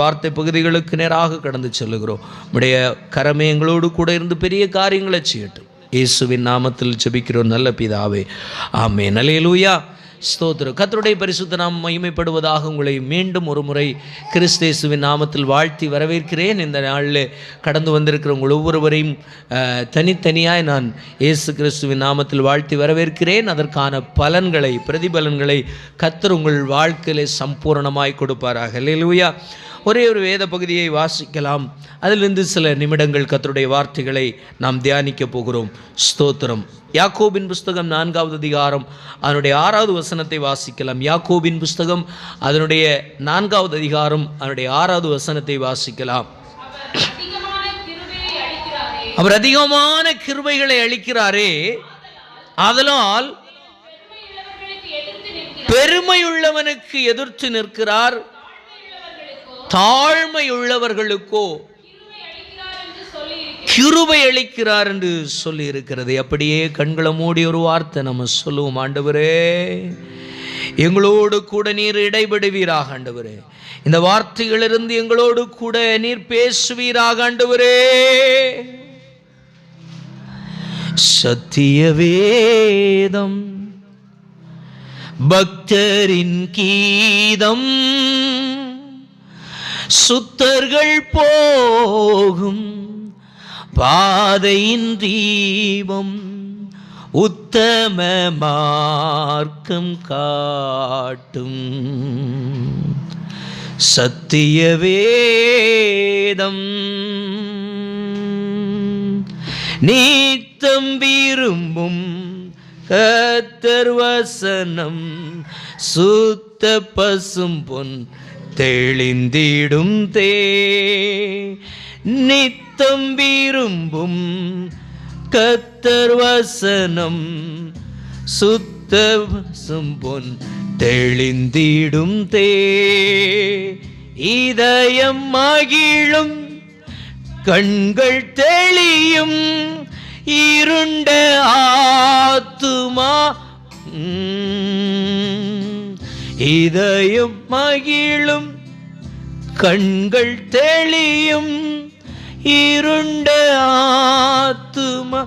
வார்த்தை பகுதிகளுக்கு நேராக கடந்து செல்லுகிறோம். உடைய கரமே எங்களோடு கூட இருந்து பெரிய காரியங்களை செய்யட்டும். இயேசுவின் நாமத்தில் ஜெபிக்கிறோம் நல்ல பிதாவே, ஆமென். அல்லேலூயா, ஸ்தோத்திரம். கர்த்தருடைய பரிசுத்த நாமம் மகிமைப்படுவதாக. உங்களை மீண்டும் ஒரு முறை கிறிஸ்து இயேசுவின் நாமத்தில் வாழ்த்தி வரவேற்கிறேன். இந்த நாளில் கடந்து வந்திருக்கிற உங்கள் ஒவ்வொருவரையும் தனித்தனியாய் நான் இயேசு கிறிஸ்துவின் நாமத்தில் வாழ்த்தி வரவேற்கிறேன். அதற்கான பலன்களை, பிரதிபலன்களை கர்த்தர் உங்கள் வாழ்க்கையிலே சம்பூரணமாய் கொடுப்பாராக. அல்லேலூயா. ஒரே ஒரு வேத பகுதியை வாசிக்கலாம். அதிலிருந்து சில நிமிடங்கள் கர்த்தருடைய வார்த்தைகளை நாம் தியானிக்க போகிறோம். ஸ்தோத்திரம். யாக்கோபின் புஸ்தகம் 4வது அதிகாரம் அதனுடைய 6வது வசனத்தை வாசிக்கலாம். யாக்கோபின் புஸ்தகம் அதனுடைய 4வது அதிகாரம் அதனுடைய 6வது வசனத்தை வாசிக்கலாம். அவர் அதிகமான கிருபைகளை அளிக்கிறாரே, ஆதலால் பெருமையுள்ளவனுக்கு எதிர்த்து நிற்கிறார், தாழ்மையுள்ளவர்களுக்கோ கிருபை அளிக்கிறார் என்று சொல்லி இருக்கிறது. அப்படியே கண்களை மூடி ஒரு வார்த்தை நம்ம சொல்லுவோம். ஆண்டவரே, எங்களோடு கூட நீர் இடைபடுவீராக. ஆண்டவரே, இந்த வார்த்தைகளிலிருந்து எங்களோடு கூட நீர் பேசுவீராக. ஆண்டவரே, சத்திய வேதம் பக்தரின் கீதம், சுத்தர்கள் போகும் பாதையின் தீபம், உத்தம மார்க்கம் காட்டும் சத்திய வேதம், நீத்தம் விரும்பும் கர்த்தர் வசனம், சுத்த பசும் பொன் தெளிந்திடும் தே, நித்தம் விரும்பும் கர்த்தர் வசனம், சுத்த பசும் பொன் தெளிந்திடும் தே, இதயம் மகிழும் கண்கள் தெளியும் இருண்ட ஆத்துமா, இதயம் மகிழும் கண்கள் தெளியும் இருண்ட ஆத்துமா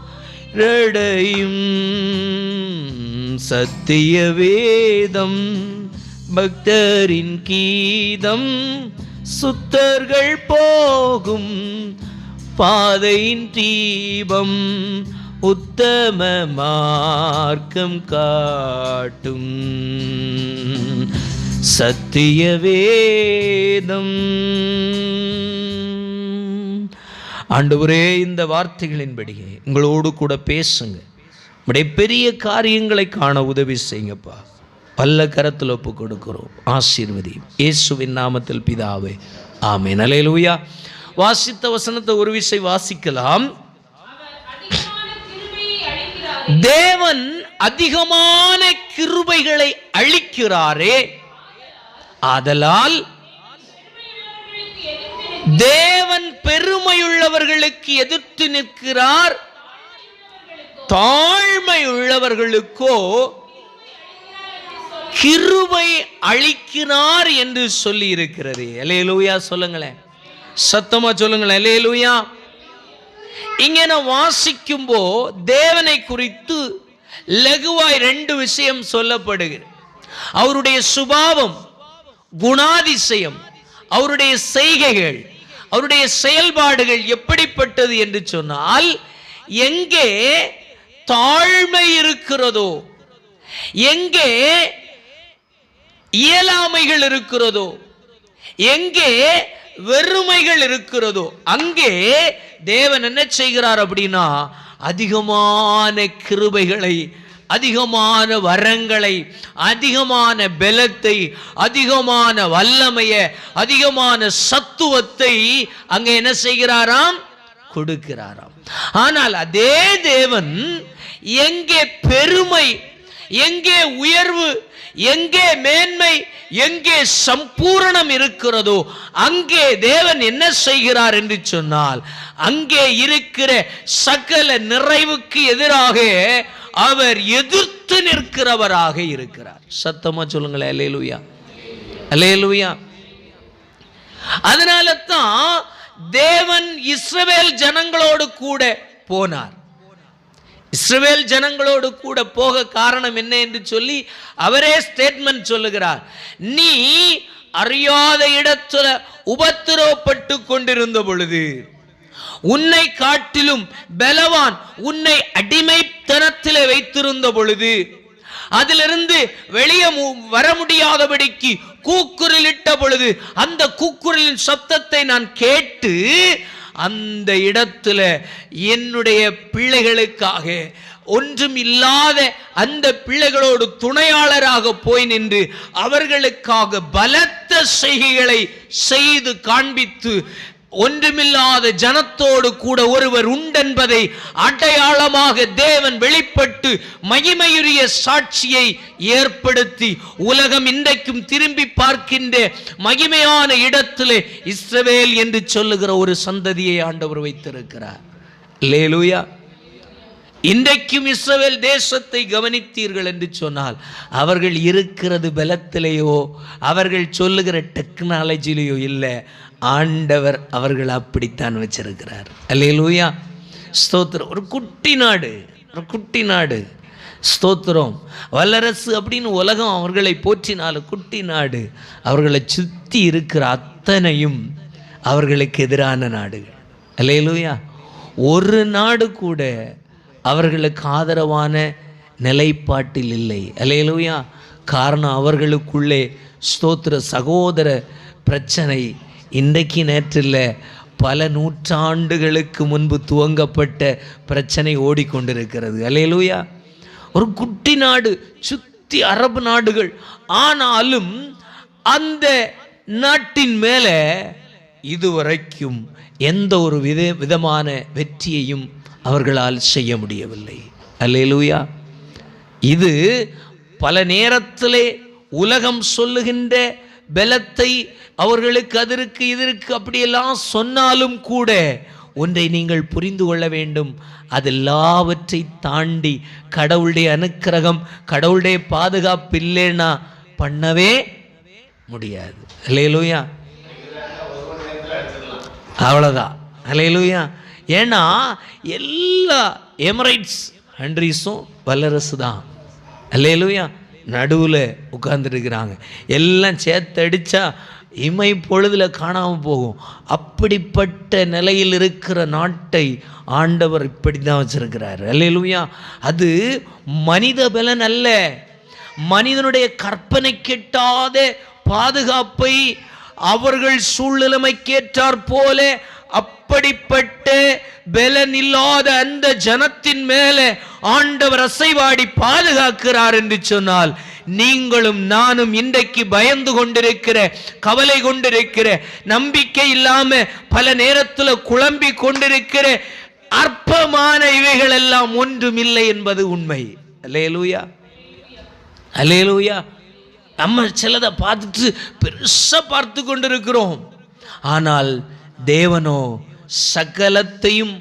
ரடையும், சத்திய வேதம் பக்தரின் கீதம், சுத்தர்கள் போகும் பாதையின் தீபம், உத்தம மார்க்கம் காட்டும் சத்திய வேதம். ஆண்டவரே, இந்த வார்த்தைகளின்படியே உங்களோடு கூட பேசுங்க. உடைய பெரிய காரியங்களை காண உதவி செய்யுங்கப்பா. பல்ல கரத்தில் ஒப்பு கொடுக்கிறோம். ஆசீர்வதி இயேசுவின் நாமத்தில் பிதாவே, ஆமென். அல்லேலூயா. வாசித்த வசனத்தை ஒரு விசை வாசிக்கலாம். தேவன் அதிகமான கிருபைகளை அளிக்கிறாரே, ஆதலால் தேவன் பெருமையுள்ளவர்களுக்கு எதிர்த்து நிற்கிறார், தாழ்மையுள்ளவர்களுக்கோ கிருபை அளிக்கிறார் என்று சொல்லி இருக்கிறது. அல்லேலூயா சொல்லுங்களேன், சத்தமா சொல்லுங்களேன். அல்லேலூயா. இங்கே நான் வாசிக்கும்போ தேவனை குறித்து லகுவாய் 2 விஷயம் சொல்லப்படுகிறது. அவருடைய சுபாவம், குணாதிசயம், அவருடைய செய்கைகள், அவருடைய செயல்பாடுகள் எப்படிப்பட்டது என்று சொன்னால், எங்கே தாழ்மை இருக்கிறதோ, எங்கே இயலாமைகள் இருக்கிறதோ, எங்கே வெறுமைகள் இருக்கிறதோ, அங்கே தேவன் என்ன செய்கிறார் அப்படின்னா, அதிகமான கிருபைகளை, அதிகமான வரங்களை, அதிகமான பலத்தை, அதிகமான வல்லமையை, அதிகமான சத்துவத்தை அங்கே என்ன செய்கிறாராம், கொடுக்கிறாராம். ஆனால் அதே தேவன் எங்கே பெருமை, எங்கே உயர்வு, எங்கே மேன்மை, எங்கே சம்பூரணம் இருக்கிறதோ அங்கே தேவன் என்ன செய்கிறார் என்று சொன்னால், அங்கே இருக்கிற சகல நிறைவுக்கு எதிராக அவர் எதிர்த்து நிற்கிறவராக இருக்கிறார். சத்தமா சொல்லுங்களேன், அல்லேலூயா, அல்லேலூயா. அதனால தான் தேவன் இஸ்ரவேல் ஜனங்களோடு கூட போனார். இஸ்ரவேல் ஜனங்களோடு கூட போக காரணம் என்ன என்று சொல்லி அவரே ஸ்டேட்மெண்ட் சொல்லுகிறார். நீ அறியாத இடத்துல உபத்திரவப்பட்டு கொண்டிருந்த பொழுது, உன்னை காட்டிலும் பலவான் உன்னை அடிமைத்தனத்தில் வைத்திருந்த பொழுது, அதிலிருந்து வெளியே வர முடியாதபடிக்கு கூக்குரலிட்ட பொழுது, அந்த கூக்குரலின் சப்தத்தை நான் கேட்டு அந்த இடத்துல என்னுடைய பிள்ளைகளுக்காக ஒன்றும் இல்லாத அந்த பிள்ளைகளோடு துணையாளராக போய் நின்று அவர்களுக்காக பலத்த செய்கைகளை செய்து காண்பித்து, ஒன்றுமில்லாத ஜனத்தோடு கூட ஒருவர் உண்டென்பதை அடையாளமாக தேவன் வெளிப்பட்டு மகிமையுரிய சாட்சியை ஏற்படுத்தி உலகம் இன்றைக்கும் திரும்பி பார்க்கின்ற மகிமையான இடத்திலே இஸ்ரவேல் என்று சொல்லுகிற ஒரு சந்ததியை ஆண்டவர் வைத்திருக்கிறார். அல்லேலூயா. இன்றைக்கும் இஸ்ரவேல் தேசத்தை கவனித்தீர்கள் என்று சொன்னால், அவர்கள் இருக்கிறது பலத்திலேயோ அவர்கள் சொல்லுகிற டெக்னாலஜிலேயோ இல்லை, ஆண்டவர் அவர்கள் அப்படித்தான் வச்சிருக்கிறார். அல்லேலூயா, ஸ்தோத்திரம். ஒரு குட்டி நாடு, ஒரு குட்டி நாடு, ஸ்தோத்திரம். வல்லரசு அப்படின்னு உலகம் அவர்களை போற்றினாலும் குட்டி நாடு. அவர்களை சுற்றி இருக்கிற அத்தனையும் அவர்களுக்கு எதிரான நாடுகள். அல்லேலூயா. ஒரு நாடு கூட அவர்களுக்கு ஆதரவான நிலைப்பாட்டில் இல்லை. அல்லேலூயா. காரணம், அவர்களுக்குள்ளே ஸ்தோத்திர சகோதர பிரச்சனை இன்றைக்கு நேற்றில் பல நூற்றாண்டுகளுக்கு முன்பு துவங்கப்பட்ட பிரச்சனை ஓடிக்கொண்டிருக்கிறது. அல்லேலூயா. ஒரு குட்டி நாடு, சுத்தி அரபு நாடுகள். ஆனாலும் அந்த நாட்டின் மேலே இதுவரைக்கும் எந்த ஒரு விதமான வெற்றியையும் அவர்களால் செய்ய முடியவில்லை. அல்லேலூயா. இது பல நேரத்திலே உலகம் சொல்லுகின்ற பலத்தை அவர்களுக்கு அதற்கு இதற்கு அப்படியெல்லாம் சொன்னாலும் கூட ஒன்றை நீங்கள் புரிந்து கொள்ள வேண்டும். அது எல்லாவற்றை தாண்டி கடவுளுடைய அனுக்கிரகம், கடவுளுடைய பாதுகாப்பு இல்லைன்னா பண்ணவே முடியாது. அல்லேலூயா. அவ்வளோதான். அல்லேலூயா. ஏன்னா எல்லா எமிரேட்ஸ் கண்ட்ரீஸும் வல்லரசு தான். அல்லேலூயா. நடுவில் உட்கார்ந்துருக்கிறாங்க. எல்லாம் சேர்த்தடிச்சா இமை பொழுதில் காணாமல் போகும். அப்படிப்பட்ட நிலையில் இருக்கிற நாட்டை ஆண்டவர் இப்படி தான் வச்சிருக்கிறார். அல்லேலூயா. அது மனித பலன் அல்ல, மனிதனுடைய கற்பனை கெட்டாத பாதுகாப்பை அவர்கள் சூழ்நிலைமைக்கேற்றாற் போல அப்படிப்பட்ட பலன் இல்லாத அந்த ஜனத்தின் மேலே ஆண்டவர் அசைவாடி பாதுகாக்கிறார் என்று சொன்னால், நீங்களும் நானும் இன்றைக்கு பயந்து கொண்டிருக்கிற, கவலை கொண்டிருக்கிற, நம்பிக்கை இல்லாம பல நேரத்தில் குழம்பி கொண்டிருக்கிற அற்பமான இவைகள் எல்லாம் ஒன்றும் இல்லை என்பது உண்மை. அல்லேலூயா. அல்லேலூயா. நம்ம சிலதை பார்த்துட்டு பெருசா பார்த்து கொண்டிருக்கிறோம். ஆனால் தேவனோ சகலத்தையும்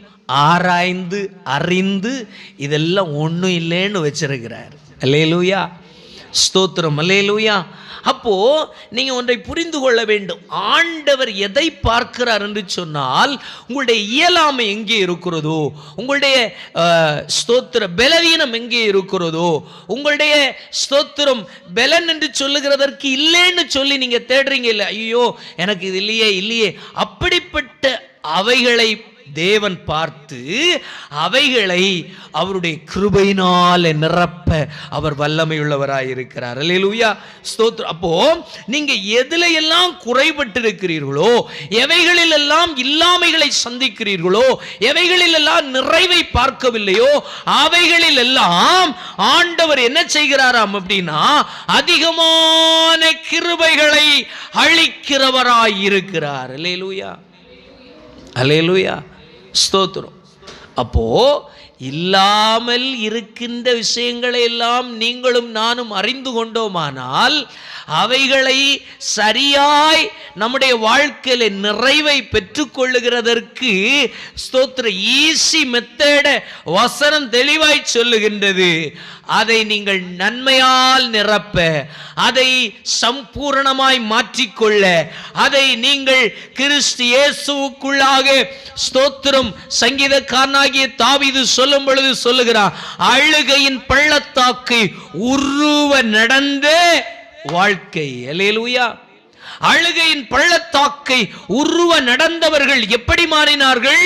ஆராய்ந்து அறிந்து இதெல்லாம் ஒன்றும் இல்லைன்னு வச்சிருக்கிறார். அல்லேலூயா, ஸ்தோத்திரம். அல்லேலூயா. அப்போ நீங்க ஒன்றை புரிந்து கொள்ள வேண்டும். ஆண்டவர் எதை பார்க்கிறார் என்று சொன்னால், உங்களுடைய இயலாமை எங்கே இருக்கிறதோ, உங்களுடைய ஸ்தோத்திர பலவீனம் எங்கே இருக்கிறதோ, உங்களுடைய ஸ்தோத்திரம் பலன் என்று சொல்லுகிறதற்கு இல்லைன்னு சொல்லி நீங்க தேடுறீங்க. இல்லை, ஐயோ எனக்கு இது இல்லையே இல்லையே, அப்படிப்பட்ட அவைகளை தேவன் பார்த்து அவைகளை அவருடைய கிருபையினால் நிரப்ப அவர் வல்லமையுள்ளவராய் இருக்கிறார். அல்லேலூயா, ஸ்தோத்திரம். அப்போ நீங்க எதுல எல்லாம் குறைபட்டு இருக்கிறீர்களோ, எவைகளில் எல்லாம் இல்லாமைகளை சந்திக்கிறீர்களோ, எவைகளில் எல்லாம் நிறைவை பார்க்கவில்லையோ, அவைகளில் எல்லாம் ஆண்டவர் என்ன செய்கிறாராம் அப்படின்னா, அதிகமான கிருபைகளை அளிக்கிறவராய் இருக்கிறார். அல்லேலூயா, அல்லேலூயா, ஸ்தோத்திரம். அப்போ இல்லாமல் இருக்கின்ற விஷயங்களை எல்லாம் நீங்களும் நானும் அறிந்து கொண்டோமானால் அவைகளை சரியாய் நம்முடைய வாழ்க்கையில நிறைவை பெற்றுக்கொள்ளுகிறதற்கு ஸ்தோத்திர ஈஸி மெத்தட வசனம் தெளிவாய் சொல்லுகின்றது. அதை நீங்கள் நன்மையால் நிரப்ப, அதை சம்பூரணமாய் மாற்றிக்கொள்ள, அதை நீங்கள் கிறிஸ்து இயேசுவுக்குள்ளாக ஸ்தோத்திரம் சங்கீதக்காரனாகிய தாவீது சொல்லும் பொழுது சொல்லுகிறார், அழுகையின் பள்ளத்தாக்கை உருவ நடந்த வாழ்க்கை. அல்லேலூயா. அழுகையின் பள்ளத்தாக்கை உருவ நடந்தவர்கள் எப்படி மாறினார்கள்?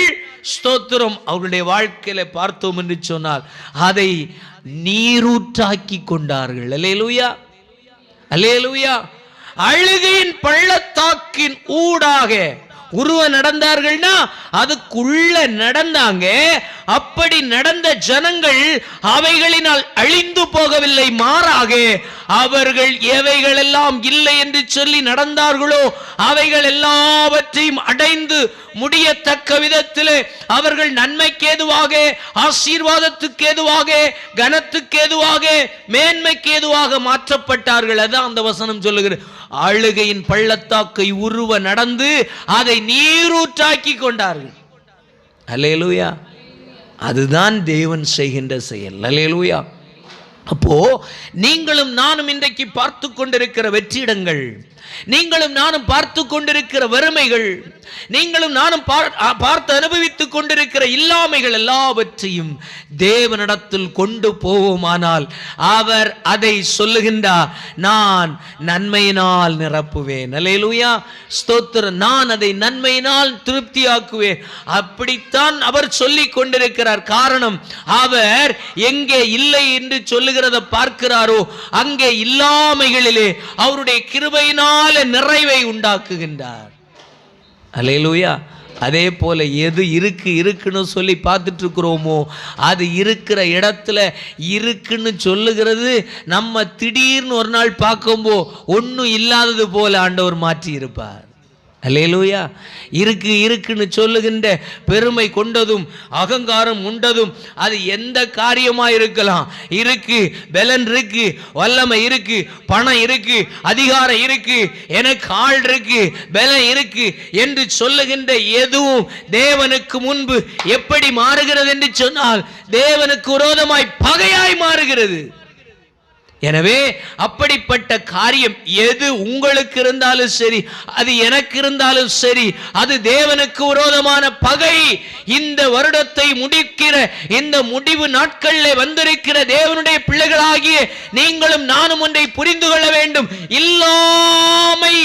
ஸ்தோத்திரம். அவருடைய வாழ்க்கையில பார்த்தோம் என்று சொன்னால் அதை நீரூற்றாக்கி கொண்டார்கள். அல்லேலூயா, அல்லேலூயா. அழுகையின் பள்ளத்தாக்கின் ஊடாக உருவ நடந்தார்கள்னா அதுக்குள்ள நடந்தாங்க. அப்படி நடந்த ஜனங்கள் அவைகளினால் அழிந்து போகவில்லை, மாறாக அவர்கள் எவைகள் எல்லாம் இல்லை என்று சொல்லி நடந்தார்களோ அவைகள் எல்லாவற்றையும் அடைந்து முடியத்தக்க விதத்திலே அவர்கள் நன்மைக்கு ஏதுவாக, ஆசீர்வாதத்துக்கு ஏதுவாக, கனத்துக்கு ஏதுவாக, மேன்மைக்கு ஏதுவாக மாற்றப்பட்டார்கள். அதான் அந்த வசனம் சொல்லுகிறது, அழுகையின் பள்ளத்தாக்கை உருவ நடந்து அதை நீரூற்றாக்கி கொண்டார்கள். அல்லேலூயா. அதுதான் தேவன் செய்கின்ற செயல். அல்லேலூயா. அப்போ நீங்களும் நானும் இன்றைக்கு பார்த்து கொண்டிருக்கிற வெற்றிடங்கள், நீங்களும் நானும் பார்த்து கொண்டிருக்கிற வறுமைகள், நீங்களும் நானும் பார்த்து அனுபவித்துக் கொண்டிருக்கிற இல்லாமைகள் எல்லாவற்றையும் தேவனிடத்தில் கொண்டு போவோமானால் அவர் அதை சொல்லுகின்றார், நான் நன்மையினால் நிரப்புவேன். அல்லேலூயா, ஸ்தோத்திரம். நான் அதை நன்மையினால் திருப்தியாக்குவேன். அப்படித்தான் அவர் சொல்லிக் கொண்டிருக்கிறார். காரணம், அவர் எங்கே இல்லை என்று சொல்லுகிறத பார்க்கிறாரோ அங்கே இல்லாமைகளிலே அவருடைய கிருபையினால் நிறைவை உண்டாக்குகின்றார். அல்லேலூயா. அதே போல எது இருக்குன்னு சொல்லி பார்த்துட்டு இருக்கிறோமோ அது இருக்கிற இடத்துல இருக்குன்னு சொல்லுகிறது. நம்ம திடீர்னு ஒரு நாள் பார்க்கும்போ ஒன்றும் இல்லாதது போல ஆண்டவர் மாற்றி இருப்பார். அல்லேலூயா. இருக்குன்னு சொல்லுகின்ற பெருமை கொண்டதும் அகங்காரம் உண்டதும் அது எந்த காரியமா இருக்கலாம். இருக்கு, பலன் இருக்கு, வல்லமை இருக்கு, பணம் இருக்கு, அதிகாரம் இருக்கு, எனக்கு ஆள் இருக்கு, பலம் இருக்கு என்று சொல்லுகின்ற எதுவும் தேவனுக்கு முன்பு எப்படி மாறுகிறது என்று சொன்னால் தேவனுக்கு விரோதமாய் பகையாய் மாறுகிறது. எனவே அப்படிப்பட்ட காரியம் எது உங்களுக்கு இருந்தாலும் சரி, அது எனக்கு இருந்தாலும் சரி, அது தேவனுக்கு விரோதமான பகை. இந்த வருடத்தை முடிக்கிற இந்த முடிவு நாட்களில் வந்திருக்கிற தேவனுடைய பிள்ளைகளாகிய நீங்களும் நானும் ஒன்றை புரிந்து கொள்ள வேண்டும். இல்லாமை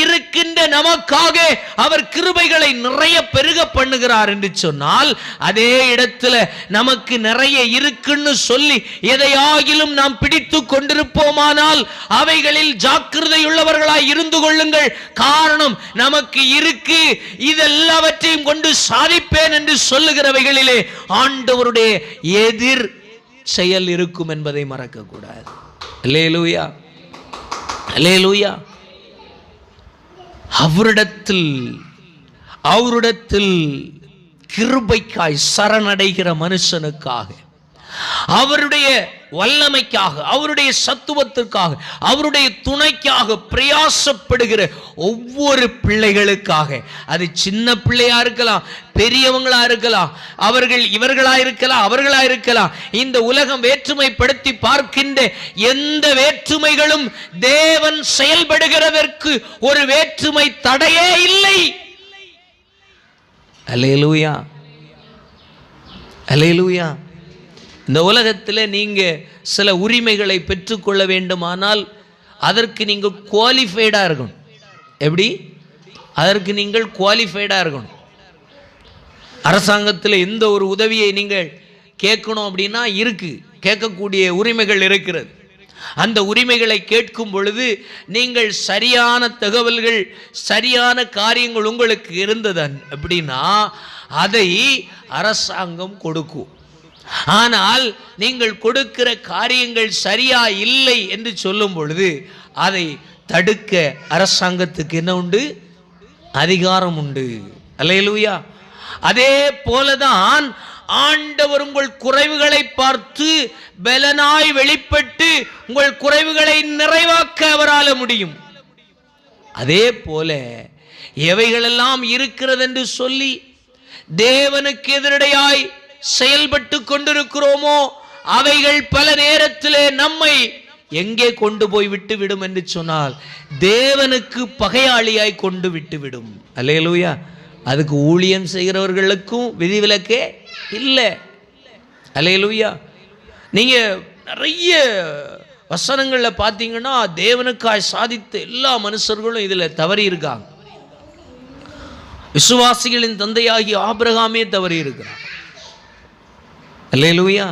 இருக்கின்ற நமக்காக அவர் கிருபைகளை நிறைய பெருக பண்ணுகிறார் என்று சொன்னால் அதே இடத்துல நமக்கு நிறைய இருக்குன்னு சொல்லி எதையாகிலும் நாம் பிடித்து கொண்டிருப்போமானால் அவைகளில் ஜாக்கிரதை உள்ளவர்களாய் இருந்து கொள்ளுங்கள். காரணம், நமக்கு இருக்கு, இதெல்லாவற்றையும் கொண்டு சாதிப்பேன் என்று சொல்லுகிறவைகளிலே ஆண்டவருடைய எதிர் செயல் இருக்கும் என்பதை மறக்க கூடாது. அல்லேலூயா, அல்லேலூயா. அவரிடத்தில் கிருபைக்காய் சரணடைகிற மனுஷனுக்காக, அவருடைய வல்லமைக்காக, அவருடைய சத்துவத்திற்காக, அவருடைய துணைக்காக பிரயாசப்படுகிற ஒவ்வொரு பிள்ளைகளுக்காக, அது சின்ன பிள்ளையா இருக்கலாம், பெரியவங்களா இருக்கலாம், அவர்கள் இவர்களா இருக்கலாம், அவர்களா இருக்கலாம், இந்த உலகம் வேற்றுமைப்படுத்தி பார்க்கின்ற எந்த வேற்றுமைகளும் தேவன் செயல்படுகிறதற்கு ஒரு வேற்றுமை தடையே இல்லை. அல்லேலூயா, அல்லேலூயா. இந்த உலகத்தில் நீங்க சில உரிமைகளை பெற்றுக்கொள்ள வேண்டுமானால் அதற்கு நீங்கள் குவாலிஃபைடா இருக்கணும். எப்படி? அதற்கு நீங்கள் குவாலிஃபைடா இருக்கணும். அரசாங்கத்தில் எந்த ஒரு உதவியை நீங்கள் கேட்கணும் அப்படின்னா இருக்கு, கேட்கக்கூடிய உரிமைகள் இருக்கிறது. அந்த உரிமைகளை கேட்கும் பொழுது நீங்கள் சரியான தகவல்கள், சரியான காரியங்கள் உங்களுக்கு இருந்தது அப்படின்னா அதை அரசாங்கம் கொடுக்கும். ஆனால் நீங்கள் கொடுக்கிற காரியங்கள் சரியா இல்லை என்று சொல்லும் பொழுது அதை தடுக்க அரசாங்கத்துக்கு என்ன உண்டு? அதிகாரம் உண்டு. அல்லேலூயா. அதே போலதான் ஆண்டவர் உங்கள் குறைவுகளை பார்த்து பலனாய் வெளிப்பட்டு உங்கள் குறைவுகளை நிறைவாக்க அவரால் முடியும். அதே போல எவைகளெல்லாம் இருக்கிறது என்று சொல்லி தேவனுக்கு எதிரடையாய் செயல்பட்டு கொண்டிருக்கிறோமோ அவைகள் பல நேரத்திலே நம்மை எங்கே கொண்டு போய் விட்டுவிடும் என்று சொன்னால் தேவனுக்கு பகையாளியாய் கொண்டு விட்டுவிடும். அல்லேலூயா. அதுக்கு ஊழியம் செய்கிறவர்களுக்கும் விதிவிலக்கே இல்லை. அல்லேலூயா. நீங்க நிறைய வசனங்களில் பார்த்தீங்கன்னா தேவனுக்காய் சாதித்த எல்லா மனுஷர்களும் இதில் தவறி இருக்காங்க. விசுவாசிகளின் தந்தையாகி ஆபிரகாமே தவறி இருக்கிறார். அல்லேலூயா.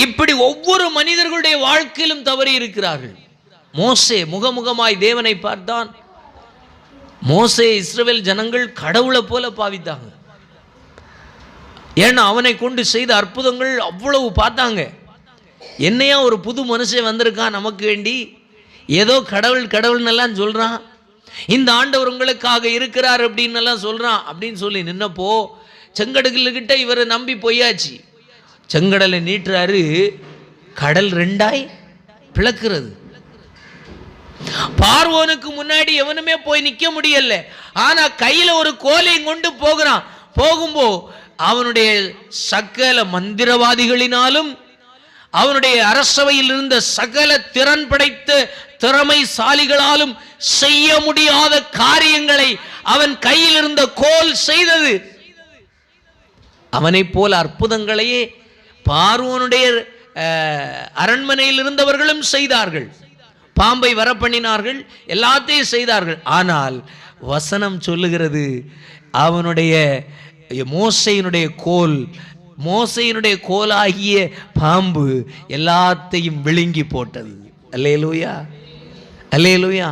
இப்படி ஒவ்வொரு மனிதர்களுடைய வாழ்க்கையிலும் தவறி இருக்கிறார்கள். மோசே முகமுகமாய் தேவனை பார்த்தான். மோசே இஸ்ரவேல் ஜனங்கள் கடவுளை போல பாவித்தாங்க. ஏன்னா அவனை கொண்டு செய்த அற்புதங்கள் அவ்வளவு பார்த்தாங்க. என்னையா ஒரு புது மனுஷன் வந்திருக்கான் நமக்கு வேண்டி, ஏதோ கடவுள் கடவுள்னெல்லாம் சொல்றான், இந்த ஆண்டவர் உங்களுக்காக இருக்கிறார் அப்படின்னு எல்லாம் சொல்றான் அப்படின்னு சொல்லி நின்னப்போ செங்கடல்கிட்ட இவரை நம்பி போயாச்சு. செங்கடலை நீட்டுறாரு, கடல் ரெண்டாய் பிளக்கிறது. பார்வோனுக்கு முன்னாடி எவனுமே போய் நிக்க முடியல. ஆனா கையில ஒரு கோலையும் கொண்டு போகிறான். போகும்போ அவனுடைய சகல மந்திரவாதிகளினாலும் அவனுடைய அரசவையில் இருந்த சகல திறன் படைத்த திறமைசாலிகளாலும் செய்ய முடியாத காரியங்களை அவன் கையில் இருந்த கோல் செய்தது. அவனை போல அற்புதங்களையே பார்வோனுடைய அரண்மனையில் இருந்தவர்களும் செய்தார்கள். பாம்பை வர பண்ணினார்கள், எல்லாத்தையும் செய்தார்கள். ஆனால் வசனம் சொல்லுகிறது அவனுடைய மோசையினுடைய கோலாகிய பாம்பு எல்லாத்தையும் விழுங்கி போட்டது. அல்லேலூயா, அல்லேலூயா.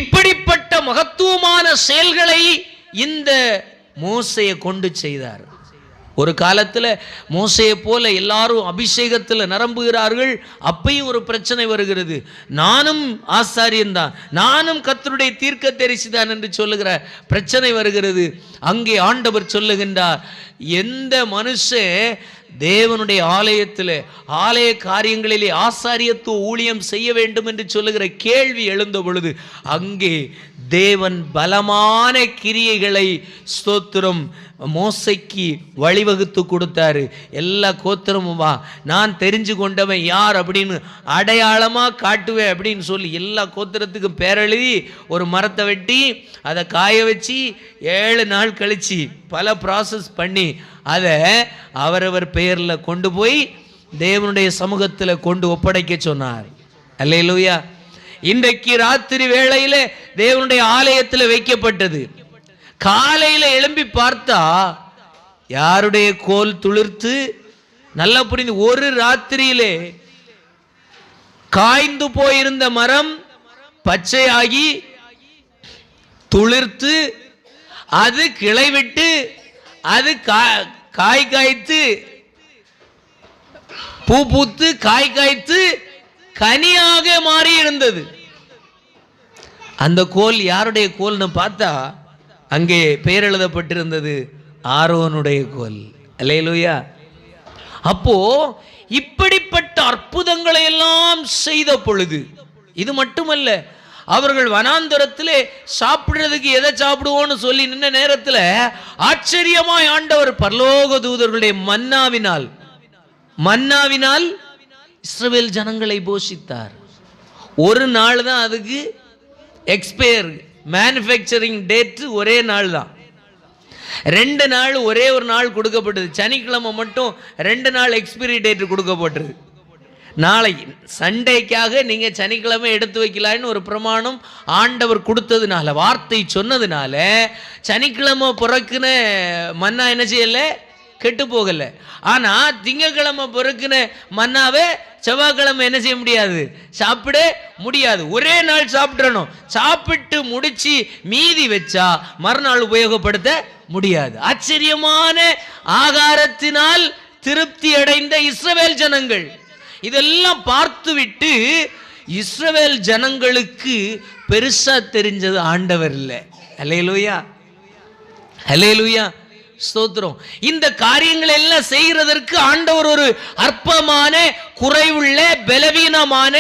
இப்படிப்பட்ட மகத்துவமான செயல்களை இந்த மோசையை கொண்டு செய்தார். ஒரு காலத்தில் மோசையை போல எல்லாரும் அபிஷேகத்தில் நிரம்புகிறார்கள். அப்பையும் ஒரு பிரச்சனை வருகிறது. நானும் ஆசாரியன்தான், நானும் கர்த்தருடைய தீர்க்கதரிசி தான் என்று சொல்லுகிற பிரச்சனை வருகிறது. அங்கே ஆண்டவர் சொல்லுகின்றார், எந்த மனுஷன் தேவனுடைய ஆலயத்தில் ஆலய காரியங்களிலே ஆசாரியத்துவ ஊழியம் செய்ய வேண்டும் என்று சொல்லுகிற கேள்வி எழுந்த பொழுது அங்கே தேவன் பலமான கிரியைகளை ஸ்தோத்திரம் மோசைக்கு வழிவகுத்து கொடுத்தாரு. எல்லா கோத்திரமும் வா, நான் தெரிஞ்சு கொண்டவன் யார் அப்படின்னு அடையாளமாக காட்டுவேன் அப்படின்னு சொல்லி எல்லா கோத்திரத்துக்கும் பேரெழுதி ஒரு மரத்தை வெட்டி அதை காய வச்சு 7 நாள் கழிச்சு பல ப்ராசஸ் பண்ணி அதை அவரவர் பெயரில் கொண்டு போய் தேவனுடைய சமூகத்தில் கொண்டு ஒப்படைக்க சொன்னார். அல்லேலூயா. இன்றைக்கு ராத்திரி வேளையில தேவனுடைய ஆலயத்தில் வைக்கப்பட்டது. காலையில் எழும்பி பார்த்தா யாருடைய கோல் துளிர்த்து, நல்லா புரிந்து, ஒரு ராத்திரியிலே காய்ந்து போயிருந்த மரம் பச்சையாகி துளிர்த்து அது கிளை விட்டு அது காய் காய்த்து பூ பூத்து காய் காய்த்து கனியாக மாறி இருந்தது. அந்த கோல் யாருடைய கோல்னு பார்த்தா அங்கே பெயர் எழுதப்பட்டிருந்தது ஆரோனுடைய கோல். அல்லேலூயா. அப்போ இப்படிப்பட்ட அற்புதங்களை எல்லாம் செய்த பொழுது, இது மட்டுமல்ல, அவர்கள் வனாந்தரத்திலே சாப்பிடுறதுக்கு எதை சாப்பிடுவோன்னு சொல்லி நின்ன நேரத்தில் ஆச்சரியமாய் ஆண்டவர் பரலோக தூதர்களுடைய மன்னாவினால் இஸ்ரவேல் ஜனங்களை போஷித்தார். ஒரு நாள் தான் அதுக்கு எக்ஸ்பயர், மேனுஃபேக்சரிங் டேட் ஒரே நாள் தான். 2 நாள் ஒரே ஒரு நாள் கொடுக்கப்பட்டது. சனிக்கிழமை மட்டும் 2 நாள் எக்ஸ்பைரி டேட் கொடுக்கப்பட்டது. நாளைக்கு சண்டேக்காக நீங்கள் சனிக்கிழமை எடுத்து வைக்கலான்னு ஒரு பிரமாணம் ஆண்டவர் கொடுத்ததுனால, வார்த்தை சொன்னதுனால சனிக்கிழமை பிறக்குன மன்னா என்ன செய்யலை, கெட்டு போகலை. ஆனால் திங்கக்கிழமை பிறக்குன மன்னாவை செவ்வாய்க்கிழமை என்ன செய்ய முடியாது, சாப்பிட முடியாது. ஒரே நாள் சாப்பிடணும். சாப்பிட்டு முடிச்சு மீதி வச்சா மறுநாள் உபயோகப்படுத்த முடியாது. ஆச்சரியமான ஆகாரத்தினால் திருப்தி அடைந்த இஸ்ரவேல் ஜனங்கள் இதெல்லாம் பார்த்துவிட்டு, இஸ்ரவேல் ஜனங்களுக்கு பெருசா தெரிஞ்சது ஆண்டவர் இல்லை. அல்லேலூயா. ஹல்லேலூயா, ஸ்தோத்திரம். இந்த காரியங்கள் எல்லாம் செய்கிறதற்கு ஆண்டவர் ஒரு அற்பமான, குறைவுள்ள, பலவீனமான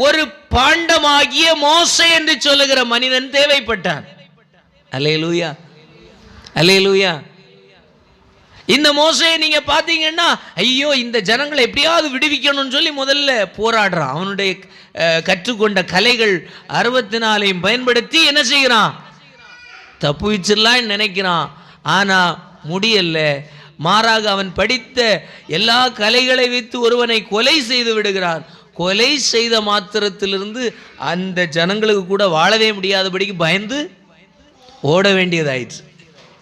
ஒரு பாண்டமாகிய மோசே என்று சொல்லுகிற மனிதன் தேவைப்பட்டான். ஹல்லேலூயா, ஹல்லேலூயா. இந்த மோசேயை நீங்க பாத்தீங்கன்னா, ஐயோ இந்த ஜனங்களை எப்படியாவது விடுவிக்கணும்னு சொல்லி முதல்ல போராடுறான். அவனுடைய கற்றுக்கொண்ட கலைகள் 64 பயன்படுத்தி என்ன செய்கிறான்? தப்புவிச்சிடலாம் நினைக்கிறான். ஆனா முடியல. மாறாக அவன் படித்த எல்லா கலைகளை வைத்து ஒருவனை கொலை செய்து விடுகிறான். கொலை செய்த மாத்திரத்திலிருந்து அந்த ஜனங்களுக்கு கூட வாழவே முடியாதபடிக்கு பயந்து ஓட வேண்டியதாயிற்று.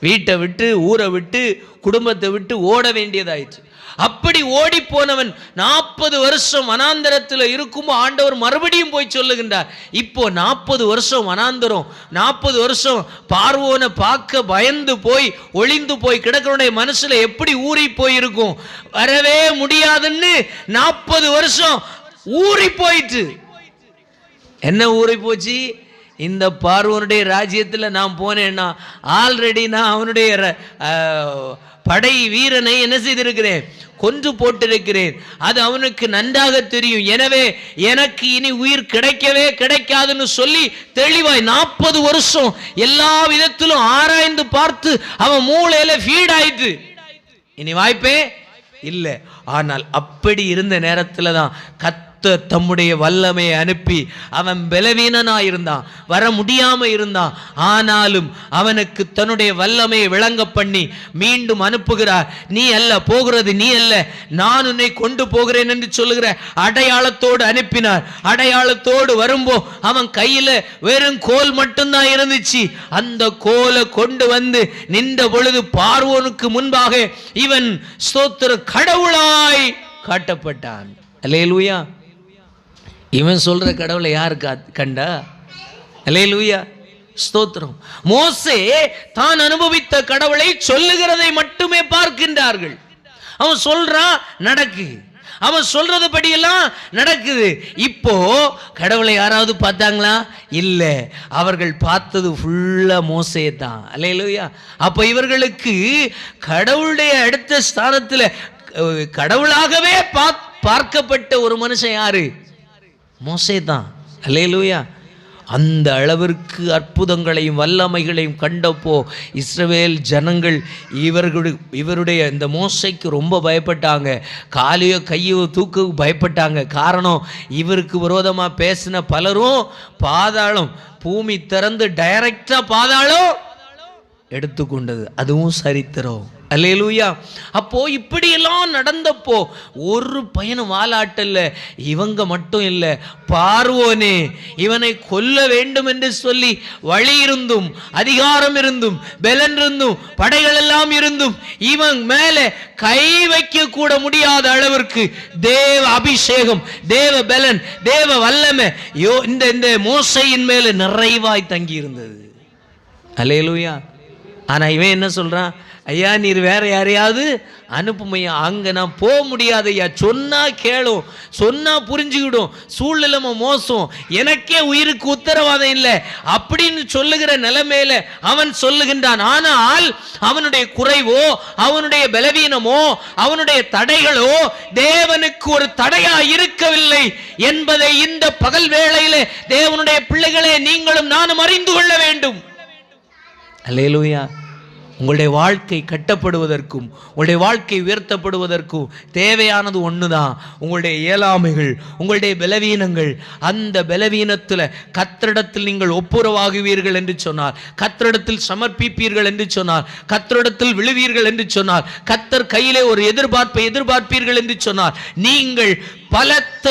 வீட்டை விட்டு, ஊரை விட்டு, குடும்பத்தை விட்டு ஓட வேண்டியதாயிற்று. அப்படி ஓடி போனவன் 40 வருஷம் வனாந்தரத்தில் இருக்கும். ஆண்டவர் மறுபடியும் போய் சொல்லுகின்றார், இப்போ 40 வருஷம் வனாந்தரம், 40 வருஷம் பார்வோனை பார்க்க பயந்து போய் ஒளிந்து போய் கிடக்கிறவனுடைய மனசுல எப்படி ஊறி போயிருக்கும்? வரவே முடியாதுன்னு 40 வருஷம் ஊறி போயிட்டு. என்ன ஊறி போச்சு? இந்த பார்வோனுடைய ராஜ்யத்தில் நான் போனேன்னா ஆல்ரெடி நான் அவனுடைய படை வீரனை என்ன செய்திருக்கிறேன்? கொன்று போட்டிருக்கிறேன். அது அவனுக்கு நன்றாக தெரியும். எனவே எனக்கு இனி உயிர் கிடைக்கவே கிடைக்காதுன்னு சொல்லி தெளிவாய் 40 வருஷம் எல்லா விதத்திலும் ஆராய்ந்து பார்த்து அவன் மூளையில ஃபீட் ஆயிட்டு இனி வாய்ப்பே இல்லை. ஆனால் அப்படி இருந்த நேரத்தில் தான் தம்முடைய வல்லமையை அனுப்பி, அவன் பலவீனனாயிருந்தான், வர முடியாம இருந்தான். ஆனாலும் அவனுக்கு தன்னுடைய வல்லமையை விளங்க பண்ணி மீண்டும் அனுப்புகிறார். நீ அல்ல போகிறது, நீ அல்ல, நான் உன்னை கொண்டு போகிறேன் என்று சொல்லுகிற அடையாளத்தோடு அனுப்பினார். அடையாளத்தோடு வரும்போ அவன் கையில வெறும் கோல் மட்டும்தான் இருந்துச்சு. அந்த கோலை கொண்டு வந்து நின்ற பொழுது பார்வோனுக்கு முன்பாக இவன் ஸ்தோத்திர கடவுளாய் காட்டப்பட்டான். அல்லேலூயா. இவன் சொல்ற கடவுளை யாரு கண்டா? அல்லேலூயா, ஸ்தோத்திரம். மோசே தான் அனுபவித்த கடவுளை சொல்லுகிறதை மட்டுமே பார்க்கின்றார்கள். அவன் சொல்றான், நடக்கு. அவன் சொல்றது படியெல்லாம் நடக்குது. இப்போ கடவுளை யாராவது பார்த்தாங்களா? இல்ல. அவர்கள் பார்த்தது ஃபுல்லா மோசே தான். அல்லேலூயா. அப்ப இவர்களுக்கு கடவுளுடைய அடுத்த ஸ்தானத்துல கடவுளாகவே பார்க்கப்பட்ட ஒரு மனுஷன் யாரு? மோசே தான். அல்லேலூயா. அந்த அளவிற்கு அற்புதங்களையும் வல்லமைகளையும் கண்டப்போ இஸ்ரவேல் ஜனங்கள் இவருடைய இந்த மோசைக்கு ரொம்ப பயப்பட்டாங்க. காலையோ கையோ தூக்க பயப்பட்டாங்க. காரணம், இவருக்கு விரோதமாக பேசின பலரும் பாதாளம், பூமி திறந்து டைரக்டா பாதாளம் எடுத்துக்கொண்டது. அதுவும் சரித்திரம். அல்லேலூயா. அப்போ இப்படியெல்லாம் நடந்தப்போ ஒரு பையனும் வாலாட்டல்ல. இவங்க மட்டும் இல்லை, பார்வோனே இவனை கொல்ல வேண்டும் என்று சொல்லி வழி இருந்தும், அதிகாரம் இருந்தும், பலன் இருந்தும், படைகள் எல்லாம் இருந்தும் இவன் மேலே கை வைக்க கூட முடியாத அளவிற்கு தேவ அபிஷேகம், தேவ பலன், தேவ வல்லமை இந்த மோசையின் மேலே நிறைவாய் தங்கி இருந்தது. அல்லேலூயா. ஆனா இவன் என்ன சொல்றான்? ஐயா நீர் வேற யாரையாவது அனுப்புமையா, அங்க நான் போக முடியாது ஐயா, சொன்னா கேளும், சொன்னா புரிஞ்சுக்கிடும், சூழ்நிலை மோசம், எனக்கே உயிருக்கு உத்தரவாதம் இல்லை அப்படின்னு சொல்லுகிற நிலைமையில அவன் சொல்லுகின்றான். ஆனால் அவனுடைய குறைவோ, அவனுடைய பலவீனமோ, அவனுடைய தடைகளோ தேவனுக்கு ஒரு தடையா இருக்கவில்லை என்பதை இந்த பகல் வேளையில தேவனுடைய பிள்ளைகளே நீங்களும் நானும் அறிந்து கொள்ள வேண்டும். அல்லேலூயா. உங்களுடைய வாழ்க்கை கட்டப்படுவதற்கும் உங்களுடைய வாழ்க்கை உயர்த்தப்படுவதற்கும் தேவையானது ஒண்ணுதான், உங்களுடைய இயலாமைகள், உங்களுடைய பலவீனங்கள். அந்த பலவீனத்தில் கர்த்தரிடத்தில் நீங்கள் ஒப்புரவாகுவீர்கள் என்று சொன்னார், கர்த்தரிடத்தில் சமர்ப்பிப்பீர்கள் என்று சொன்னார், கர்த்தரிடத்தில் விழுவீர்கள் என்று சொன்னார், கர்த்தர் கையிலே ஒரு எதிர்பார்ப்பை எதிர்பார்ப்பீர்கள் என்று சொன்னார், நீங்கள் பலத்த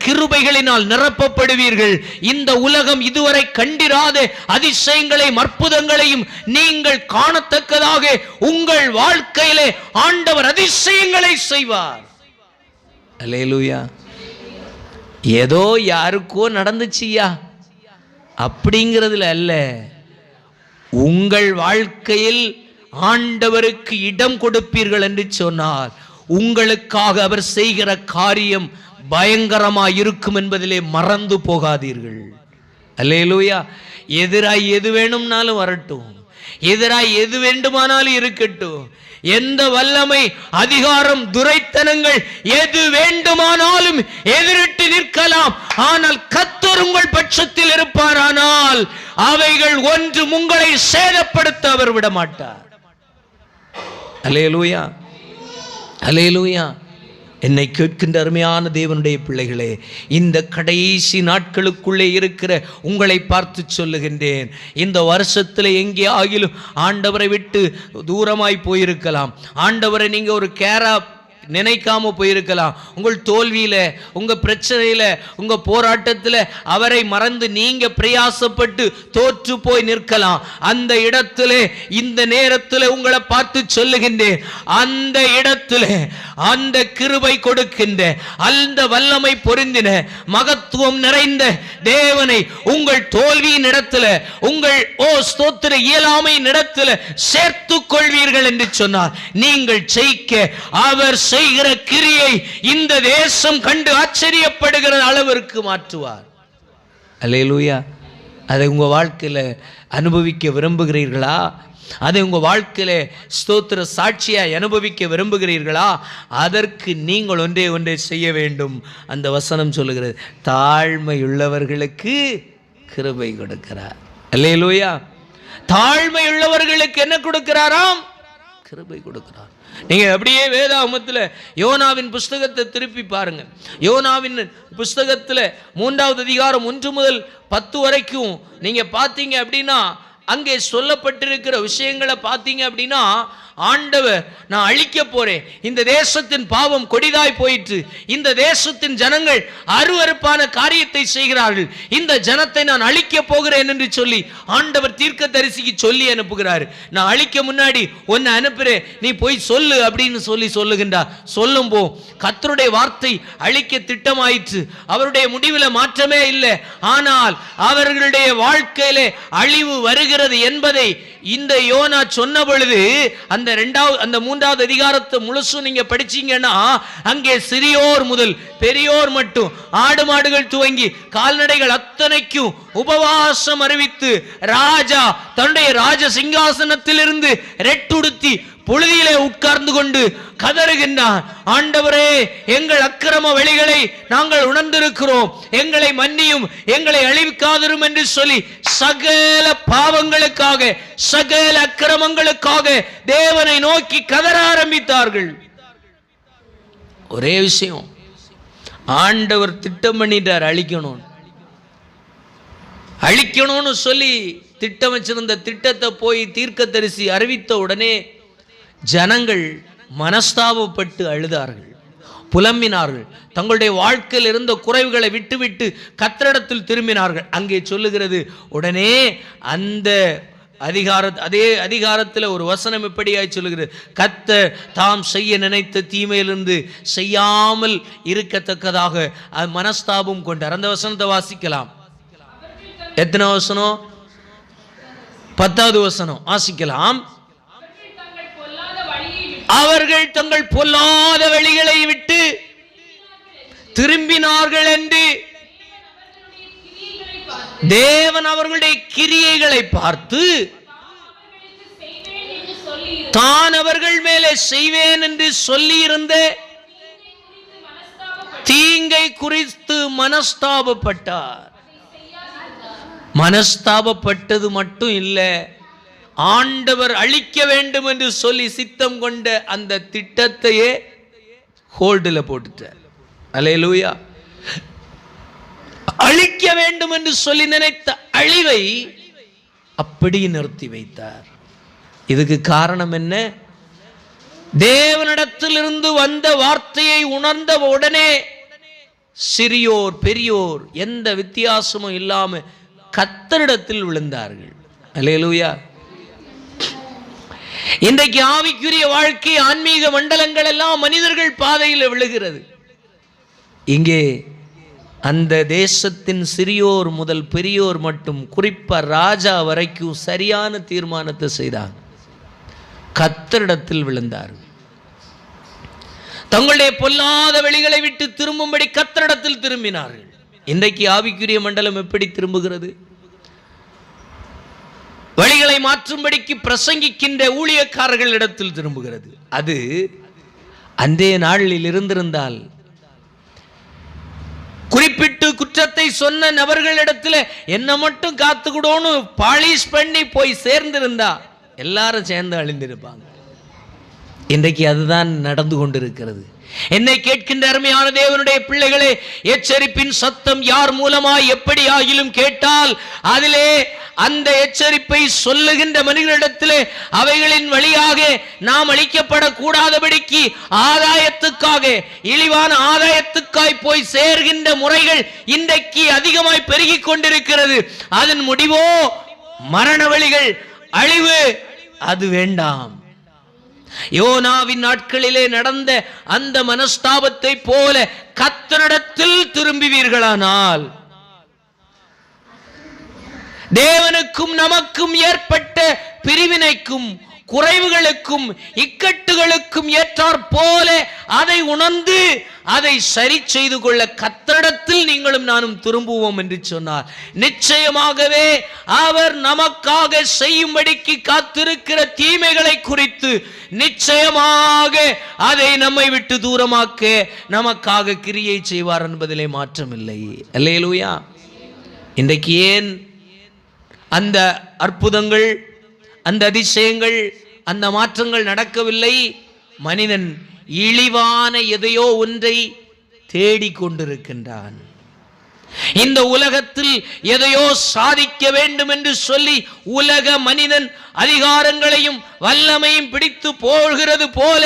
கிருபைகளினால் நிரப்பப்படுவீர்கள். இந்த உலகம் இதுவரை கண்டிராத அதிசயங்களையும் அற்புதங்களையும் நீங்கள் காணத்தக்கதாக உங்கள் வாழ்க்கையிலே ஆண்டவர் அதிசயங்களை செய்வார். அல்லேலூயா. ஏதோ யாருக்கோ நடந்துச்சியா அப்படிங்கிறதுல அல்ல, உங்கள் வாழ்க்கையில் ஆண்டவருக்கு இடம் கொடுப்பீர்கள் என்று சொன்னார், உங்களுக்காக அவர் செய்கிற காரியம் பயங்கரமாய் இருக்கும் என்பதிலே மறந்து போகாதீர்கள். அல்லேலூயா. எதிராய் எது வேணும்னாலும் வரட்டும், எதிராய் எது வேண்டுமானாலும் இருக்கட்டும், எந்த வல்லமை, அதிகாரம், துரைத்தனங்கள் எது வேண்டுமானாலும் எதிரிட்டு நிற்கலாம். ஆனால் கர்த்தர் உங்கள் பட்சத்தில் இருப்பாரானால் அவைகள் ஒன்றும் உங்களை சேதப்படுத்த அவர் விட மாட்டார். அல்லேலூயா, அல்லேலூயா. என்னை கேட்கின்ற அருமையான தேவனுடைய பிள்ளைகளே, இந்த கடைசி நாட்களுக்குள்ளே இருக்கிற உங்களை பார்த்து சொல்லுகின்றேன், இந்த வருஷத்தில் எங்கே ஆகிலும் ஆண்டவரை விட்டு தூரமாய் போயிருக்கலாம். ஆண்டவரை நீங்க ஒரு கேரா நினைக்காம போயிருக்கலாம். உங்கள் தோல்வியில, உங்க பிரச்சனையில, உங்க போராட்டத்தில் அவரை மறந்து நீங்க பிரயாசப்பட்டு தோற்று போய் நிற்கலாம். அந்த இடத்துல இந்த நேரத்தில் உங்களை பார்த்து சொல்லுகின்றேன், அந்த இடத்துல அந்த கிருபை கொடுக்கின்ற, அந்த வல்லமை பொருந்தின, மகத்துவம் நிறைந்த தேவனை உங்கள் தோல்வியின் இடத்துல, உங்கள் ஸ்தோத்திர இயலாமையின் இடத்துல சேர்த்துக் கொள்வீர்கள் என்று சொன்னார். நீங்கள் ஜெயிக்க அவர் செய்கிற கிரியை இந்த தேசம் கண்டு ஆச்சரியப்படுகிற அளவிற்கு மாற்றுவார். அல்லேலூயா. அதை உங்க வாழ்க்கையில அனுபவிக்க விரும்புகிறீர்களா? அதை உங்க வாழ்க்கையில ஸ்தோத்திர சாட்சியாய் அனுபவிக்க விரும்புகிறீர்களா? அதற்கு நீங்கள் ஒன்றே செய்ய வேண்டும். அந்த வசனம் சொல்லுகிறது, தாழ்மையுள்ளவர்களுக்கு கிருபை கொடுக்கிறார். அல்லேலூயா. தாழ்மையுள்ளவர்களுக்கு என்ன கொடுக்கிறாராம்? கிருபை கொடுக்கிறார். நீங்க அப்படியே வேதாகமத்தில் யோனாவின் புஸ்தகத்தை திருப்பி பாருங்க. யோனாவின் புஸ்தகத்தில் 3வது அதிகாரம் 1 முதல் 10 வரைக்கும் நீங்க பார்த்தீங்க அப்படின்னா, அங்கே சொல்லப்பட்டிருக்கிற விஷயங்களை பார்த்தீங்க அப்படின்னா, ஆண்டவர் நான் அழிக்க போறேன், இந்த தேசத்தின் பாவம் கொடிதாய் போயிற்று, இந்த தேசத்தின் ஜனங்கள் அருவருப்பான காரியத்தை செய்கிறார்கள், இந்த ஜனத்தை நான் அழிக்க போகிறேன் என்று சொல்லி ஆண்டவர் தீர்க்கதரிசிக்கு சொல்லி அனுப்புகிறார். நான் அழிக்க முன்னாடி உன்னை அனுப்புறேன், நீ போய் சொல்லு அப்படின்னு சொல்லுகின்றார். சொல்லும் போ கர்த்தருடைய வார்த்தை அழிக்க திட்டமாயிற்று. அவருடைய முடிவில் மாற்றமே இல்லை. ஆனால் அவர்களுடைய வாழ்க்கையிலே அழிவு வருகிறது என்பதை இந்த யோனா சொன்ன பொழுது, அந்த 3வது அதிகாரத்தை முழுசும் நீங்க படிச்சீங்கன்னா, அங்கே சிறியோர் முதல் பெரியோர் மட்டும், ஆடு மாடுகள் துவங்கி கால்நடைகள் அத்தனைக்கும் உபவாசம் அறிவித்து ராஜா தன்னுடைய ராஜ சிங்காசனத்தில் இருந்து ரெட்டுடுத்தி புழுதியிலே உட்கார்ந்து கொண்டு கதறுகின்றான், ஆண்டவரே எங்கள் அக்கிரம வழிகளை நாங்கள் உணர்ந்திருக்கிறோம், எங்களை மன்னியும், எங்களை அழிவிக்காதிரும் என்று சொல்லி சகல பாவங்களுக்காக, சகல அக்கிரமங்களுக்காக தேவனை நோக்கி கதற ஆரம்பித்தார்கள். ஒரே விஷயம், ஆண்டவர் திட்டம் பண்ணிட்டார், அழிக்கணும்னு சொல்லி திட்டம் வச்சிருந்த திட்டத்தை போய் தீர்க்கதரிசி அறிவித்த உடனே ஜனங்கள் மனஸ்தாபப்பட்டு அழுதார்கள், புலம்பினார்கள், தங்களுடைய வாழ்க்கையில் இருந்த குறைவுகளை விட்டுவிட்டு கர்த்தரிடத்தில் திரும்பினார்கள். அங்கே சொல்லுகிறது, உடனே அந்த அதே அதிகாரத்தில் ஒரு வசனம் இப்படியாய் சொல்லுகிறது, கர்த்தர் தாம் செய்ய நினைத்த தீமையிலிருந்து செய்யாமல் இருக்கத்தக்கதாக மனஸ்தாபம் கொண்டார். அந்த வசனத்தை வாசிக்கலாம். எத்தனை வசனம்? 10வது வசனம் வாசிக்கலாம். அவர்கள் தங்கள் பொல்லாத வழிகளை விட்டு திரும்பினார்கள் என்று தேவன் அவர்களுடைய கிரியைகளை பார்த்து தான் அவர்கள் மேலே செய்வேன் என்று சொல்லி இருந்த தீங்கை குறித்து மனஸ்தாபப்பட்டார். மனஸ்தாபப்பட்டது மட்டும் இல்லை, ஆண்டவர் அழிக்க வேண்டும் என்று சொல்லி சித்தம் கொண்ட அந்த திட்டத்தையே ஹோல்டில் போட்டுட்டார். அல்லேலூயா. அழிக்க வேண்டும் என்று சொல்லி நினைத்த அழிவை அப்படி நிறுத்தி வைத்தார். இதுக்கு காரணம் என்ன? தேவனிடத்திலிருந்து வந்த வார்த்தையை உணர்ந்த உடனே சிறியோர் பெரியோர் எந்த வித்தியாசமும் இல்லாம கர்த்தரிடத்தில் விழுந்தார்கள். அல்லேலூயா. இன்றைக்கு ஆவிக்குரிய வாழ்க்கை, ஆன்மீக மண்டலங்கள் எல்லாம் மனிதர்கள் பாதையில் விழுகிறது. இங்கே அந்த தேசத்தின் சிறியோர் முதல் பெரியோர் மட்டும், குறிப்பா ராஜா வரைக்கும் சரியான தீர்மானத்தை செய்தாங்க. கர்த்தரிடத்தில் விழுந்தார்கள். தங்களுடைய பொல்லாத வழிகளை விட்டு திரும்பும்படி கர்த்தரிடத்தில் திரும்பினார்கள். இன்றைக்கு ஆவிக்குரிய மண்டலம் எப்படி திரும்புகிறது? வழிகளை மக்களை மாற்றும்படிக்கு பிரசங்கிக்கின்ற ஊழியக்காரர்களிடத்தில் திரும்புகிறது. அது அன்றைய நாளில் இருந்திருந்தால் குறிப்பிட்டு குற்றத்தை சொன்ன நபர்களிடத்தில் என்ன மட்டும் காத்துக்கூடோன்னு பாலிஷ் பண்ணி போய் சேர்ந்திருந்தா எல்லாரும் சேர்ந்து அழிந்திருப்பாங்க. இன்றைக்கு அதுதான் நடந்து கொண்டிருக்கிறது. என்னை கேட்கின்ற அருமையான தேவனுடைய பிள்ளைகளே, எச்சரிப்பின் சத்தம் யார் மூலமாய் எப்படி ஆகிலும் கேட்டால் அதிலே அந்த எச்சரிப்பை சொல்லுகின்ற மனிதர்களிடத்திலே அவைகளின் வழியாக நாம் அளிக்கப்படக்கூடாதபடிக்கு ஆதாயத்துக்காக, இழிவான ஆதாயத்துக்காய் போய் சேர்கின்ற முறைகள் இன்றைக்கு அதிகமாய் பெருகிக் கொண்டிருக்கிறது. அதன் முடிவோ மரண வழிகள், அழிவு. அது வேண்டாம். யோனாவின் நாட்களிலே நடந்த அந்த மனஸ்தாபத்தை போல கர்த்தரிடத்தில் திரும்புவீர்களானால் தேவனுக்கும் நமக்கும் ஏற்பட்ட பிரிவினைக்கும் குறைவுகளுக்கும் இக்கட்டுகளுக்கும் ஏற்றாற் போல அதை உணர்ந்து அதை சரி செய்து கொள்ள கர்த்தரிடத்தில் நீங்களும் நானும் திரும்புவோம் என்று சொன்னார். நிச்சயமாகவே அவர் நமக்காக செய்யும்படிக்கு காத்திருக்கிற தீமைகளை குறித்து நிச்சயமாக அதை நம்மை விட்டு தூரமாக்க நமக்காக கிரியை செய்வார் என்பதிலே மாற்றமில்லை. அல்லேலூயா. இன்றைக்கு ஏன் அந்த அற்புதங்கள், அந்த அதிசயங்கள், அந்த மாற்றங்கள் நடக்கவில்லை? மனிதன் இழிவான எதையோ ஒன்றை தேடிக்கொண்டிருக்கின்றான். இந்த உலகத்தில் எதையோ சாதிக்க வேண்டும் என்று சொல்லி உலக மனிதன் அதிகாரங்களையும் வல்லமையும் பிடித்து போகிறது போல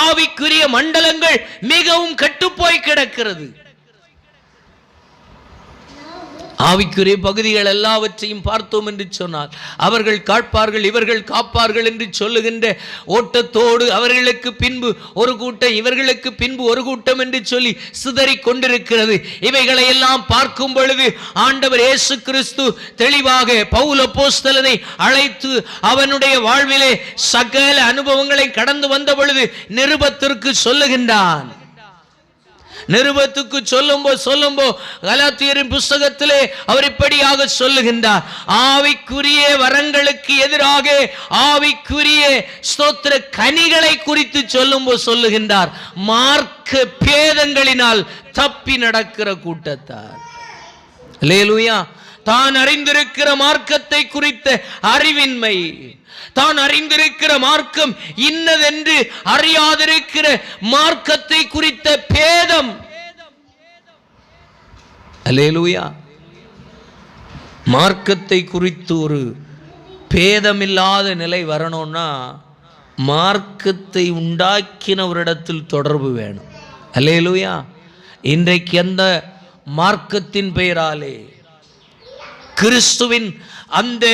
ஆவிக்குரிய மண்டலங்கள் மிகவும் கட்டுப்போய் கிடக்கிறது. ஆவிக்குரிய பகுதிகள் எல்லாவற்றையும் பார்த்தோம் என்று சொன்னால் அவர்கள் காப்பார்கள், இவர்கள் காப்பார்கள் என்று சொல்லுகின்ற ஓட்டத்தோடு அவர்களுக்கு பின்பு ஒரு கூட்டம், இவர்களுக்கு பின்பு ஒரு கூட்டம் என்று சொல்லி சிதறிக் கொண்டிருக்கிறது. இவைகளை எல்லாம் பார்க்கும் பொழுது ஆண்டவர் இயேசு கிறிஸ்து தெளிவாக பவுல் அப்போஸ்தலனை அழைத்து அவனுடைய வாழ்விலே சகல அனுபவங்களை கடந்து வந்த பொழுது நிருபத்திற்கு சொல்லுகின்றான். நிருபத்துக்கு சொல்லும்போ கலாத்தியரின் புஸ்தகத்திலே அவர் இப்படியாக சொல்லுகின்றார். ஆவிக்குரிய வரங்களுக்கு எதிராக ஆவிக்குரிய ஸ்தோத்திர கனிகளை குறித்து சொல்லுகின்றார். மார்க்க பேதங்களினால் தப்பி நடக்கிற கூட்டத்தார். அல்லேலூயா. தான் அறிந்திருக்கிற மார்க்கத்தை குறித்த அறிவின்மை, தான் அறிந்திருக்கிற மார்க்கம் இன்னதென்று அறியாதிருக்கிற மார்க்கத்தை குறித்த பேதம். அல்லேலூயா. மார்க்கத்தை குறித்து ஒரு பேதமில்லாத நிலை வரணும்னா மார்க்கத்தை உண்டாக்கினவரிடத்தில் தொடர்பு வேணும். அல்லேலூயா. இன்றைக்கு அந்த மார்க்கத்தின் பெயராலே, கிறிஸ்துவின் அந்த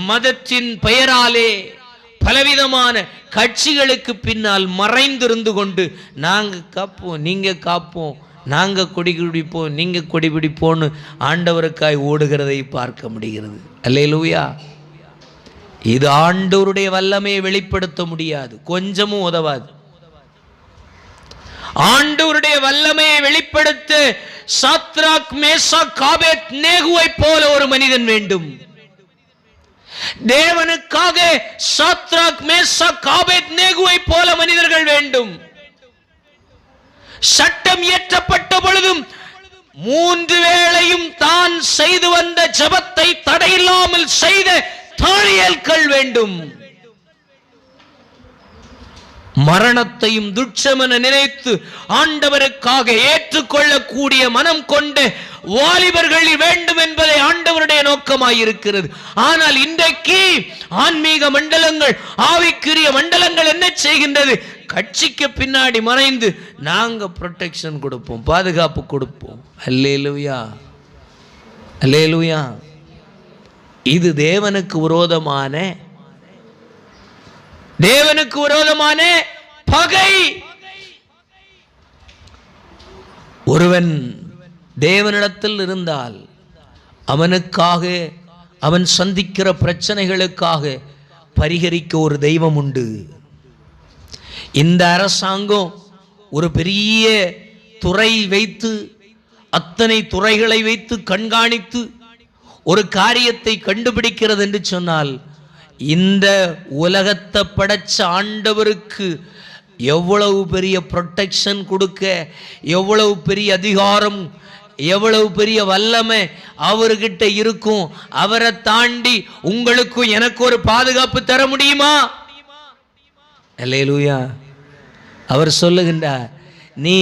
மதத்தின் பெயராலே பலவிதமான கட்சிகளுக்கு பின்னால் மறைந்திருந்து கொண்டு நாங்க காப்போம், நீங்க காப்போம், நாங்க கொடி பிடிப்போம், நீங்க கொடி பிடிப்போன்னு ஆண்டவருக்காய் ஓடுகிறதை பார்க்க முடிகிறது. அல்லேலூயா. இது ஆண்டவருடைய வல்லமையை வெளிப்படுத்த முடியாது, கொஞ்சமும் உதவாது. ஆண்டவருடைய வல்லமையை வெளிப்படுத்த சாத்ராக், மேஷாக், ஆபேத்நேகோவை போல ஒரு மனிதன் வேண்டும். தேவனுக்காக சாத்ராக், மேஷாக், ஆபேத்நேகோவை போல மனிதர்கள் வேண்டும். சட்டம் இயற்றப்பட்ட பொழுதும் 3 வேளையும் தான் செய்து வந்த ஜெபத்தை தடையில்லாமல் செய்த தானியேல்கள் வேண்டும். மரணத்தையும் துட்சமென நினைத்து ஆண்டவருக்காக ஏற்றுக்கொள்ளக்கூடிய மனம் கொண்டு வாலிபர்கள் வேண்டும் என்பதை ஆண்டவருடைய நோக்கமாயிருக்கிறது. ஆனால் இன்றைக்கு ஆன்மீக மண்டலங்கள், ஆவிக்குரிய மண்டலங்கள் என்ன செய்கின்றது? கட்சிக்கு பின்னாடி மறைந்து நாங்க ப்ரொடெக்ஷன் கொடுப்போம், பாதுகாப்பு கொடுப்போம். அல்லேலூயா, அல்லேலூயா. இது தேவனுக்கு விரோதமான பகை. ஒருவன் தேவனிடத்தில் இருந்தால் அவனுக்காக, அவன் சந்திக்கிற பிரச்சனைகளுக்காக பரிகரிக்க ஒரு தெய்வம் உண்டு. இந்த அரசாங்கம் ஒரு பெரிய துறை வைத்து, அத்தனை துறைகளை வைத்து கண்காணித்து ஒரு காரியத்தை கண்டுபிடிக்கிறது என்று சொன்னால் இந்த உலகத்தை படைச்ச ஆண்டவருக்கு எவ்வளவு பெரிய ப்ரொடெக்ஷன் கொடுக்க, எவ்வளவு பெரிய அதிகாரம், எவ்வளவு பெரிய வல்லமை அவர்கிட்ட இருக்கும். அவரை தாண்டி உங்களுக்கும் எனக்கு ஒரு பாதுகாப்பு தர முடியுமா? அல்லேலூயா. அவர் சொல்லுகின்றார், நீ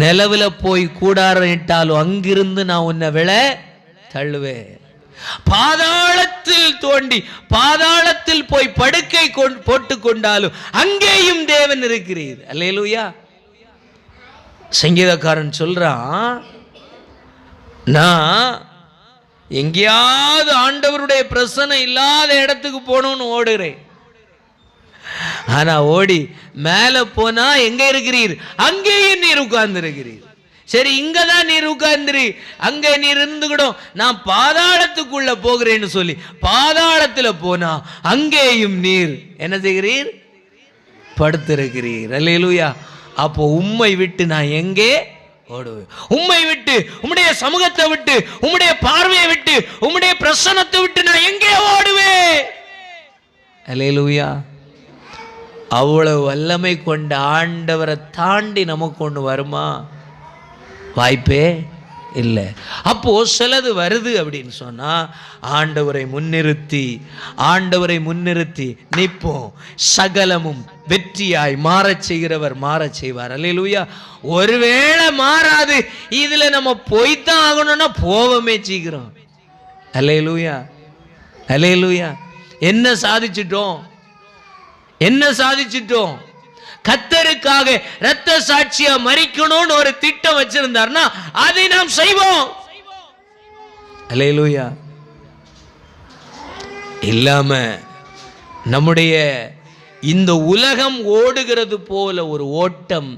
நிலவில் போய் கூடாரம் இட்டாலும் அங்கிருந்து நான் உன்னை விழ தள்ளுவேன். பாதாளத்தில் தோண்டி பாதாளத்தில் போய் படுக்கை போட்டு கொண்டாலும் அங்கேயும் தேவன் இருக்கிறீர். அல்லேலூயா. சங்கீதக்காரன் சொல்றான், நான் எங்கேயாவது ஆண்டவருடைய பிரசன்னம் இல்லாத இடத்துக்கு போகணும்னு ஓடுகிறேன். ஆனா ஓடி மேல போனா எங்க இருக்கிறீர்? அங்கேயும் நீர் உட்கார்ந்து இருக்கிறீர். சரி, இங்கதான் நீர் உட்கார்ந்துரு, அங்க நீர் இருந்துகிடும், நான் பாதாளத்துக்குள்ள போகிறேன்னு சொல்லி பாதாளத்துல போனா அங்கேயும் நீர் என்ன செய்கிறீர்? படுத்திருக்கிறீர். அல்லேலூயா. அப்போ உம்மை விட்டு நான் எங்கே ஓடுவேன்? உம்மை விட்டு, உம்முடைய சமூகத்தை விட்டு, உம்முடைய பார்வையை விட்டு, உம்முடைய பிரசன்னத்தை விட்டு நான் எங்கே ஓடுவேன்? அல்லேலூயா. அவ்வளவு வல்லமை கொண்ட ஆண்டவரை தாண்டி நமக்கு ஒன்று வருமா? வாய்ப்பே இல்லை. அப்போ சிலது வருது அப்படின்னு சொன்னா ஆண்டவரை முன்னிறுத்தி நிற்போம். சகலமும் வெற்றியாய் மாறச் செய்கிறவர் மாறச் செய்வார். அல்லேலூயா. ஒருவேளை மாறாது, இதுல நம்ம போய்தான் ஆகணும்னா போவமே சீக்கிரம். அல்லேலூயா. அல்லேலூயா. என்ன சாதிச்சிட்டோம்? கர்த்தருக்காக இரத்த சாட்சியா மரிக்கணும்னு ஒரு திட்டம் வச்சிருந்தார்னா அதை நாம் செய்வோம். அல்லேலூயா. இல்லாம நம்முடைய இந்த உலகம் ஓடுகிறது போல ஒரு ஓட்டம்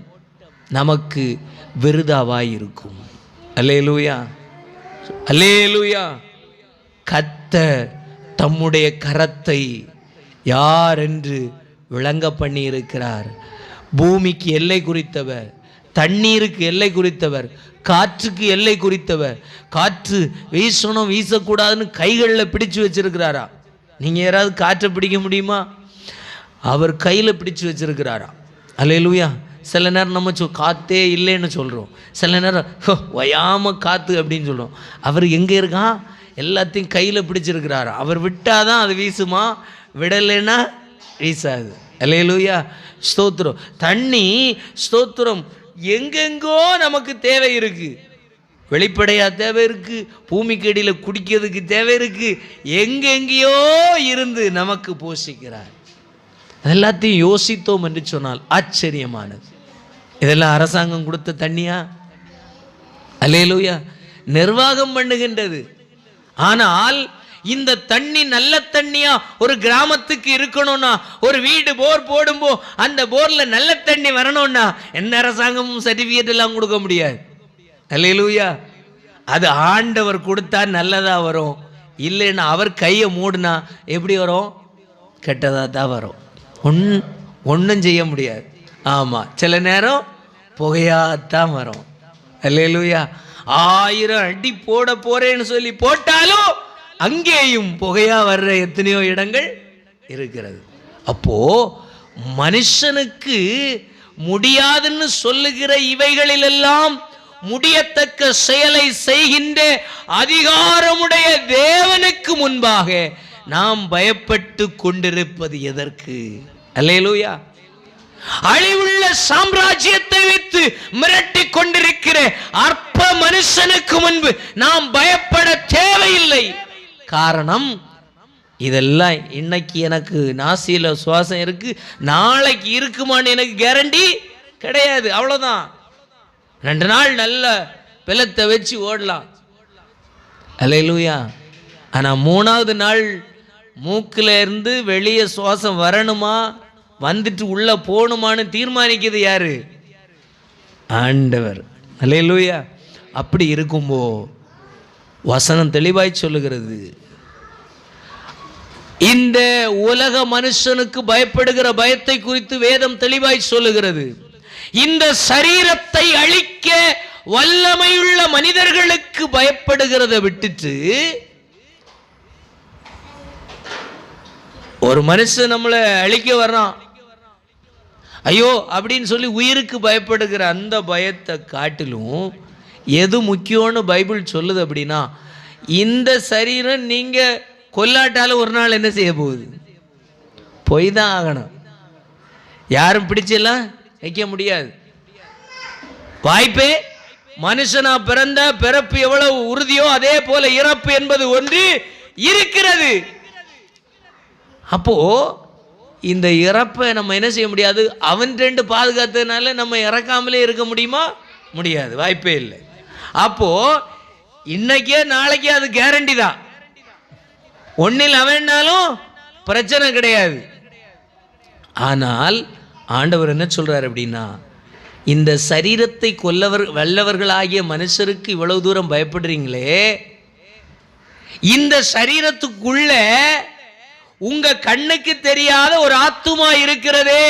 நமக்கு விருதாவாய் இருக்கும். அல்லேலூயா. அல்லேலூயா. கர்த்தர் தம்முடைய கரத்தை யார் என்று விளங்க பண்ணி இருக்கிறார். பூமிக்கு எல்லை குறித்தவர், தண்ணீருக்கு எல்லை குறித்தவர், காற்றுக்கு எல்லை குறித்தவர். காற்று வீசணும் வீசக்கூடாதுன்னு கைகளில் பிடிச்சு வச்சிருக்கிறாரா? நீங்க யாராவது காற்றை பிடிக்க முடியுமா? அவர் கையில் பிடிச்சு வச்சிருக்கிறாரா? அல்லேலூயா. சில நேரம் நம்ம காற்றே இல்லைன்னு சொல்கிறோம், சில நேரம் வயாம காற்று அப்படின்னு சொல்கிறோம். அவர் எங்கே இருக்கான்? எல்லாத்தையும் கையில் பிடிச்சிருக்கிறாரா? அவர் விட்டாதான் அது வீசுமா, விடலைன்னா வீசாது. அல்லேலூயா. ஸ்தோத்திரம். தண்ணி, ஸ்தோத்திரம், எங்கெங்கோ நமக்கு தேவை இருக்கு. வெளிப்படையா தேவை இருக்கு, பூமிக்கு அடியில் குடிக்கிறதுக்கு தேவை இருக்கு, எங்கெங்கேயோ இருந்து நமக்கு போஷிக்கிறார். எல்லாத்தையும் யோசித்தோம் என்று சொன்னால் ஆச்சரியமானது. இதெல்லாம் அரசாங்கம் கொடுத்த தண்ணியா? அல்லேலூயா. நிர்வாகம் பண்ணுகின்றது. ஆனால் இந்த தண்ணி நல்ல தண்ணியா ஒரு கிராமத்துக்கு இருக்கணும்னா, ஒரு வீடு போர் போடும்போ அந்த போர்ல நல்ல தண்ணி வரணும்னா எந்த அரசாங்கமும் சர்டிபிகேட் எல்லாம் கொடுக்க முடியாது. அல்லேலூயா. அது ஆண்டவர் கொடுத்தா நல்லதா வரும், இல்லைன்னா அவர் கையை மூடினா எப்படி வரும்? கெட்டதா தான் வரும். ஒன்றும் செய்ய முடியாது. ஆமா, சில நேரம் புகையாத்தான் வரும். அல்லேலூயா. 1000 அடி போட போறேன்னு சொல்லி போட்டாலும் அங்கேயும் புகையா வர்ற எத்தனையோ இடங்கள் இருக்கிறது. அப்போ மனுஷனுக்கு முடியாதுன்னு சொல்லுகிற இவைகளிலெல்லாம் முடியத்தக்க செயலை செய்கின்ற அதிகாரமுடைய தேவனுக்கு முன்பாக நாம் பயப்பட்டு கொண்டிருப்பது எதற்கு? அல்லேலூயா. அழிவுள்ள சாம்ராஜ்யத்தை வைத்து மிரட்டி கொண்டிருக்கிற அற்ப மனுஷனுக்கு முன்பு நாம் பயப்பட தேவையில்லை. காரணம், இதெல்லாம் இன்னைக்கு எனக்கு நாசியில சுவாசம் இருக்கு, நாளைக்கு இருக்குமான்னு எனக்கு கேரண்டி கிடையாது. அவ்வளவுதான். 2 நாள் நல்ல பிளத்தை வச்சு ஓடலாம். அல்லேலூயா. ஆனா 3வது நாள் மூக்குல இருந்து வெளியே சுவாசம் வரணுமா, வந்துட்டு உள்ள போகணுமான்னு தீர்மானிக்கிறது யாரு? ஆண்டவர். அல்லேலூயா. அப்படி இருக்கும்போ வசனம் தெளிவாய் சொல்லுகிறது, இந்த உலக மனுஷனுக்கு பயப்படுகிற பயத்தை குறித்து வேதம் தெளிவாய் சொல்லுகிறது. இந்த சரீரத்தை அழிக்க வல்லமையுள்ள மனிதர்களுக்கு பயப்படுகிறத விட்டுட்டு ஒரு மனுஷன் நம்மளை அழிக்க வர்றான், ஐயோ அப்படின்னு சொல்லி உயிருக்கு பயப்படுகிற அந்த பயத்தை காட்டிலும் எது முக்கியம்னு பைபிள் சொல்லுது அப்படின்னா, இந்த சரீரம் நீங்க கொல்லாட்டாலும் ஒரு நாள் என்ன செய்ய போகுது? போய் தான் ஆகணும். யாரும் பிடிச்செல்லாம் வைக்க முடியாது. வாய்ப்பே மனுஷனா பிறந்த பிறப்பு எவ்வளவு உறுதியோ அதே போல இறப்பு என்பது ஒன்று இருக்கிறது. அப்போ இந்த இறப்பை நம்ம என்ன செய்ய முடியாது? அவன் ரெண்டு பாதுகாத்ததுனால நம்ம இறக்காமலே இருக்க முடியுமா? முடியாது, வாய்ப்பே இல்லை. அப்போ இன்னைக்கே நாளைக்கே அது கேரண்டி தான். ஒன்னில் அவன்னாலும் பிரச்சனை கிடையாது. ஆனால் ஆண்டவர் என்ன சொல்றார் அப்படின்னா, இந்த சரீரத்தை வல்லவர்களாகிய மனுஷருக்கு இவ்வளவு தூரம் பயப்படுறீங்களே, இந்த சரீரத்துக்குள்ள உங்க கண்ணுக்கு தெரியாத ஒரு ஆத்துமா இருக்கிறதே,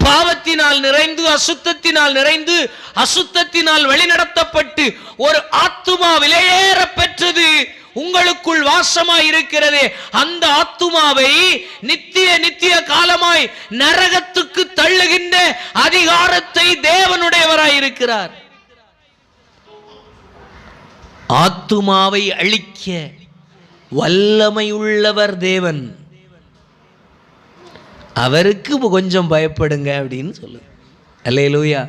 பாவத்தினால் நிறைந்து அசுத்தத்தினால் நிறைந்து அசுத்தத்தினால் வழிநடத்தப்பட்டு ஒரு ஆத்துமா விலையேற பெற்றது உங்களுக்குள் வாசமாய் இருக்கிறதே, அந்த ஆத்துமாவை நித்திய காலமாய் நரகத்துக்கு தள்ளுகின்ற அதிகாரத்தை தேவனுடையவராய் இருக்கிறார். ஆத்துமாவை அழிக்க வல்லமையுள்ளவர் தேவன். அவருக்கு கொஞ்சம் பயப்படுங்க அப்படின்னு சொல்லு. அல்லேலூயா.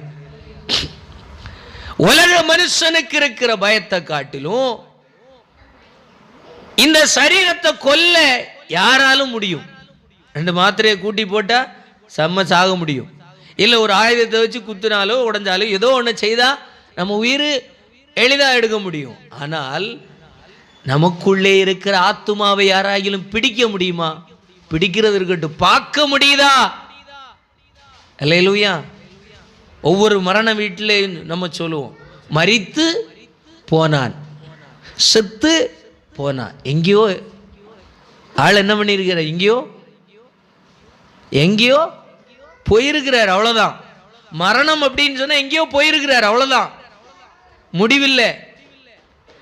உலக மனுஷனுக்கு இருக்கிற பயத்தை காட்டிலும் இந்த சரீரத்தை கொல்ல யாராலும் முடியும். 2 மாத்திரையை கூட்டி போட்டா செம்ம சாக முடியும். இல்லை ஒரு ஆயுதத்தை வச்சு குத்துனாலோ உடைஞ்சாலோ ஏதோ ஒன்று செய்தா நம்ம உயிர் எளிதாக எடுக்க முடியும். ஆனால் நமக்குள்ளே இருக்கிற ஆத்துமாவை யாராகிலும் பிடிக்க முடியுமா? பிடிக்கிறது இருக்கட்டும், பார்க்க முடியுதா? அல்லேலூயா. ஒவ்வொரு மரண வீட்டில் நம்ம சொல்லுவோம், மரித்து போனான், செத்து போனான். எங்கேயோ ஆள் என்ன பண்ணியிருக்கிறார்? எங்கேயோ போயிருக்கிறார், அவ்வளோதான். மரணம் அப்படின்னு சொன்னால் எங்கேயோ போயிருக்கிறார், அவ்வளோதான், முடிவில்லை.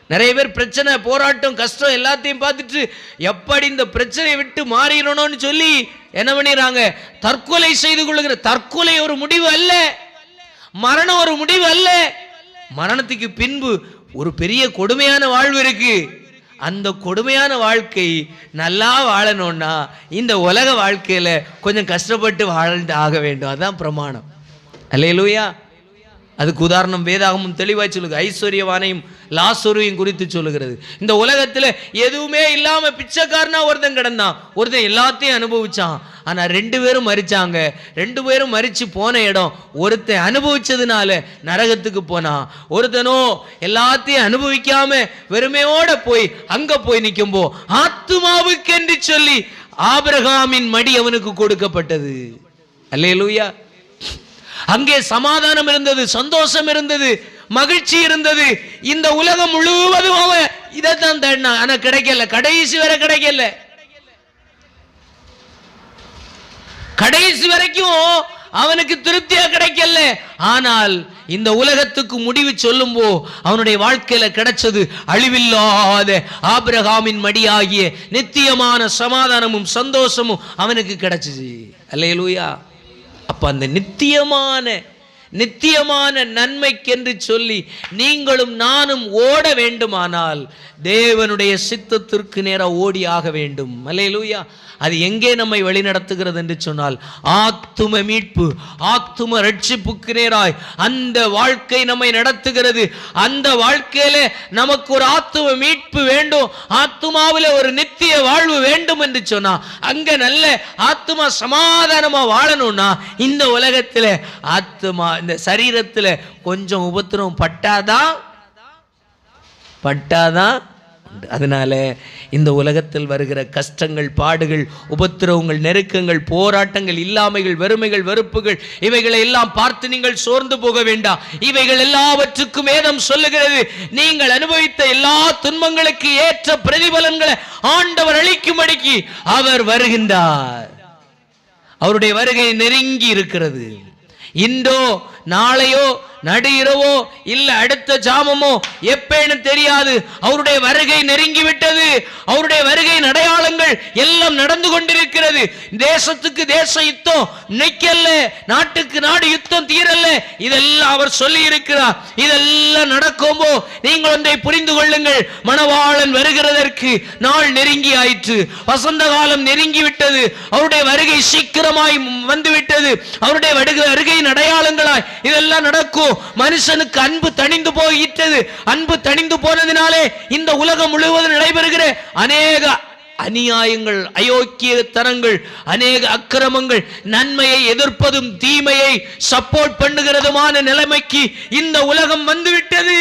நிறைய பேர் பிரச்சனை, போராட்டம், கஷ்டம் எல்லாத்தையும் பார்த்துட்டு எப்படி இந்த பிரச்சனையை விட்டு மாறிடணும்னு சொல்லி என்ன பண்ணிடுறாங்க? தற்கொலை செய்து கொள்ளுகிற. தற்கொலை ஒரு முடிவு அல்ல, மரணம் ஒரு முடிவு அல்ல. மரணத்துக்கு பின்பு ஒரு பெரிய கொடுமையான வாழ்வு இருக்கு. அந்த கொடுமையான வாழ்க்கை நல்லா வாழணும்னா இந்த உலக வாழ்க்கையில கொஞ்சம் கஷ்டப்பட்டு வாழ்ந்து ஆக வேண்டும். அதான் பிரமாணம். அல்லேலூயா. அதுக்கு உதாரணம் வேதாகமும் தெளிவாய் சொல்லுது. ஐஸ்வர்யவானையும் லாசருவையும் குறித்து சொல்லுகிறது. இந்த உலகத்தில் எதுவுமே இல்லாம பிச்சைக்காரனா ஒருத்தன் கிடந்தான், ஒருத்தன் எல்லாத்தையும் அனுபவிச்சான். ஆனா 2 பேரும் மரிச்சாங்க. 2 பேரும் மரிச்சு போன இடம், ஒருத்தன் அனுபவிச்சதுனால நரகத்துக்கு போனான், ஒருத்தனோ எல்லாத்தையும் அனுபவிக்காம வெறுமையோட போய் அங்க போய் நிக்கும்போ ஆத்துமாவுக்கு என்று சொல்லி ஆபிரகாமின் மடி அவனுக்கு கொடுக்கப்பட்டது. அல்லேலூயா. அங்கே சமாதானம் இருந்தது, சந்தோஷம் இருந்தது, மகிழ்ச்சி இருந்தது. இந்த உலகம் முழுவதும் அவன் இதைத்தான் தேடினான், ஆனா கிடைக்கல. கடைசி வரை கிடைக்கல. கடைசி வரைக்கும் அவனுக்கு திருப்தியா கிடைக்கல. ஆனால் இந்த உலகத்துக்கு முடிவு சொல்லும்போ அவனுடைய வாழ்க்கையில கிடைச்சது அழிவில்லாத ஆபிரகாமின் மடியாகிய நித்தியமான சமாதானமும் சந்தோஷமும் அவனுக்கு கிடைச்சிச்சு. அல்லேலூயா. அப்ப அந்த நித்தியமான நன்மைக்கென்று சொல்லி நீங்களும் நானும் ஓட வேண்டுமானால் தேவனுடைய சித்தத்திற்கு நேராக ஓடி ஆக வேண்டும். அல்லேலூயா. அது எங்கே நம்மை வழிநடத்துகிறது என்று சொன்னால் ஆத்தும மீட்பு, ஆத்தும ரட்சிப்புக்கு நேராய் அந்த வாழ்க்கை நம்மை நடத்துகிறது. அந்த வாழ்க்கையில நமக்கு ஒரு ஆத்தும மீட்பு வேண்டும், ஆத்துமாவில ஒரு நித்திய வாழ்வு வேண்டும் என்று சொன்னா, அங்க நல்ல ஆத்துமா சமாதானமா வாழணும்னா இந்த உலகத்துல ஆத்துமா இந்த சரீரத்துல கொஞ்சம் உபத்திரம் பட்டாதான். அதனால இந்த உலகத்தில் வருகிற கஷ்டங்கள், பாடுகள், உபத்திரவங்கள், நெருக்கங்கள், போராட்டங்கள், இல்லாமைகள், வெறுமைகள், வெறுப்புகள், இவைகளை எல்லாம் பார்த்து நீங்கள் சோர்ந்து போக வேண்டாம். இவைகள் எல்லாவற்றுக்கும் வேதம் சொல்லுகிறது, நீங்கள் அனுபவித்த எல்லா துன்பங்களுக்கு ஏற்ற பிரதிபலன்களை ஆண்டவர் அளிக்கும்படிக்கு அவர் வருகின்றார். அவருடைய வருகை நெருங்கி இருக்கிறது. இன்றோ நாளையோ நடு இரவோ இல்ல அடுத்த ஜாமமோ எப்பேன்னு தெரியாது. அவருடைய வருகை நெருங்கிவிட்டது. அவருடைய வருகையின் அடையாளங்கள் எல்லாம் நடந்து கொண்டிருக்கிறது. தேசத்துக்கு தேச யுத்தம் நிக்கல்ல, நாட்டுக்கு நாடு யுத்தம் தீரல்ல. இதெல்லாம் அவர் சொல்லி இருக்கிறார். இதெல்லாம் நடக்கும்போ நீங்கள் ஒன்றை புரிந்து கொள்ளுங்கள். மணவாளன் வருகிறதற்கு நாள் நெருங்கி ஆயிற்று. வசந்த காலம் நெருங்கி விட்டது. அவருடைய வருகை சீக்கிரமாய் வந்துவிட்டது. அவருடைய வருகையின் அடையாளங்களாய் இதெல்லாம் நடக்கும். மனுஷனுக்கு அன்பு தணிந்து போயிட்டது. அன்பு தணிந்து போனதினாலே இந்த உலகம் முழுவதும் நடைபெறுகிற அநேக அநியாயங்கள், அயோக்கியத்தனங்கள், அநேக அக்கிரமங்கள், நன்மையை எதிர்ப்பதும் தீமையை சப்போர்ட் பண்ணுகிறதுமான நிலைமைக்கு இந்த உலகம் வந்துவிட்டது.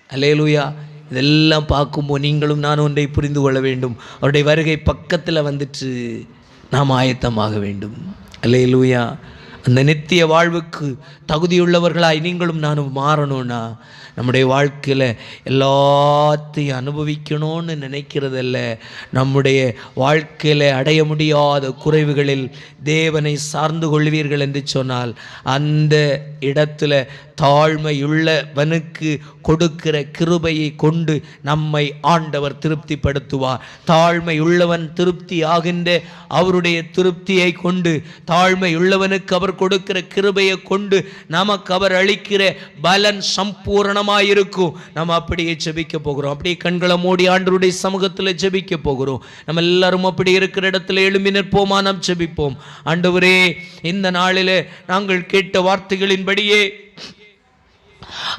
அல்லேலூயா. இதெல்லாம் பார்க்கும்போது நீங்களும் நான் ஒன்றை புரிந்து கொள்ள வேண்டும். அவருடைய வருகை பக்கத்தில் வந்துட்டு நாம் ஆயத்தமாக வேண்டும். அல்லேலூயா. அந்த நித்திய வாழ்வுக்கு தகுதியுள்ளவர்களாய் நீங்களும் நானும் மாறணும்னா நம்முடைய வாழ்க்கையில் எல்லாத்தையும் அனுபவிக்கணும்னு நினைக்கிறதல்ல. நம்முடைய வாழ்க்கையில் அடைய முடியாத குறைவுகளில் தேவனை சார்ந்து கொள்வீர்கள் என்று சொன்னால் அந்த இடத்துல தாழ்மையுள்ளவனுக்கு கொடுக்கிற கிருபையை கொண்டு நம்மை ஆண்டவர் திருப்திப்படுத்துவார். தாழ்மையுள்ளவன் திருப்தி ஆகின்ற அவருடைய திருப்தியை கொண்டு, தாழ்மையுள்ளவனுக்கு அவர் கொடுக்கிற கிருபையை கொண்டு நமக்கு அவர் அளிக்கிற பலன் சம்பூரணமாயிருக்கும். நம்ம அப்படியே ஜெபிக்க போகிறோம். அப்படியே கண்களை மூடி ஆண்டவருடைய சமூகத்தில் ஜெபிக்க போகிறோம். நம்ம எல்லாரும் அப்படி இருக்கிற இடத்துல எழும்பி நிற்போமா? நாம் ஜெபிப்போம். ஆண்டவரே, இந்த நாளிலே நாங்கள் கேட்ட வார்த்தைகளின்படியே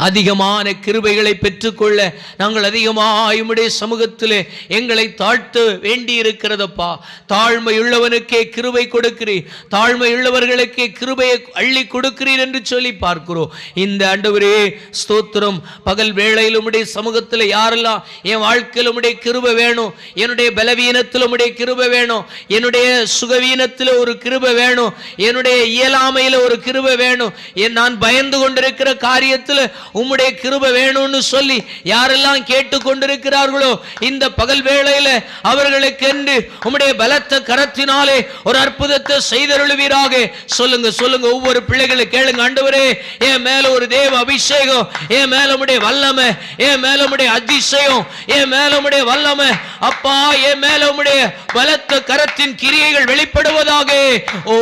அதிகமான கிருபைகளை பெற்றுக்கொள்ள நாங்கள் அதிகமாக உம்முடைய சமூகத்திலே எங்களை தாழ்த்த வேண்டி இருக்கிறதப்பா. தாழ்மையுள்ளவனுக்கே கிருபை கொடுக்கிறீர், தாழ்மையுள்ளவர்களுக்கே கிருபையை அள்ளி கொடுக்கிறீர் என்று சொல்லி பார்க்கிறோம். இந்த ஆண்டவரே ஸ்தோத்திரம். பகல் வேளையில் உம்முடைய சமூகத்தில் யாரெல்லாம் என் வாழ்க்கையில் உம்முடைய கிருபை வேணும், என்னுடைய பலவீனத்தில் உம்முடைய கிருபை வேணும், என்னுடைய சுகவீனத்தில் ஒரு கிருபை வேணும், என்னுடைய இயலாமையில் ஒரு கிருபை வேணும், நான் பயந்து கொண்டிருக்கிற காரியத்தில் உம்முடைய கிருபை வேணும்னு சொல்லி யாரெல்லாம் கேட்டு கொண்டிருக்கிறார்களோ இந்த பகல் வேளையில அவர்களுக்கென்று உம்முடைய பலத்த கரத்தினாலே ஒரு அற்புதத்தை செய்தருளுவீராக. சொல்லுங்க சொல்லுங்க. ஒவ்வொரு பிள்ளைகளை கேளுங்க. ஆண்டவரே, என் மேல ஒரு தேவ அபிஷேகம், என் மேல உம்முடைய வல்லமை, என் மேல உம்முடைய அதிசயம், என் மேல உம்முடைய வல்லமை அப்பா, என் மேல உம்முடைய பலத்த கரத்தின் கிரியைகள் வெளிப்படுவதாக. ஓ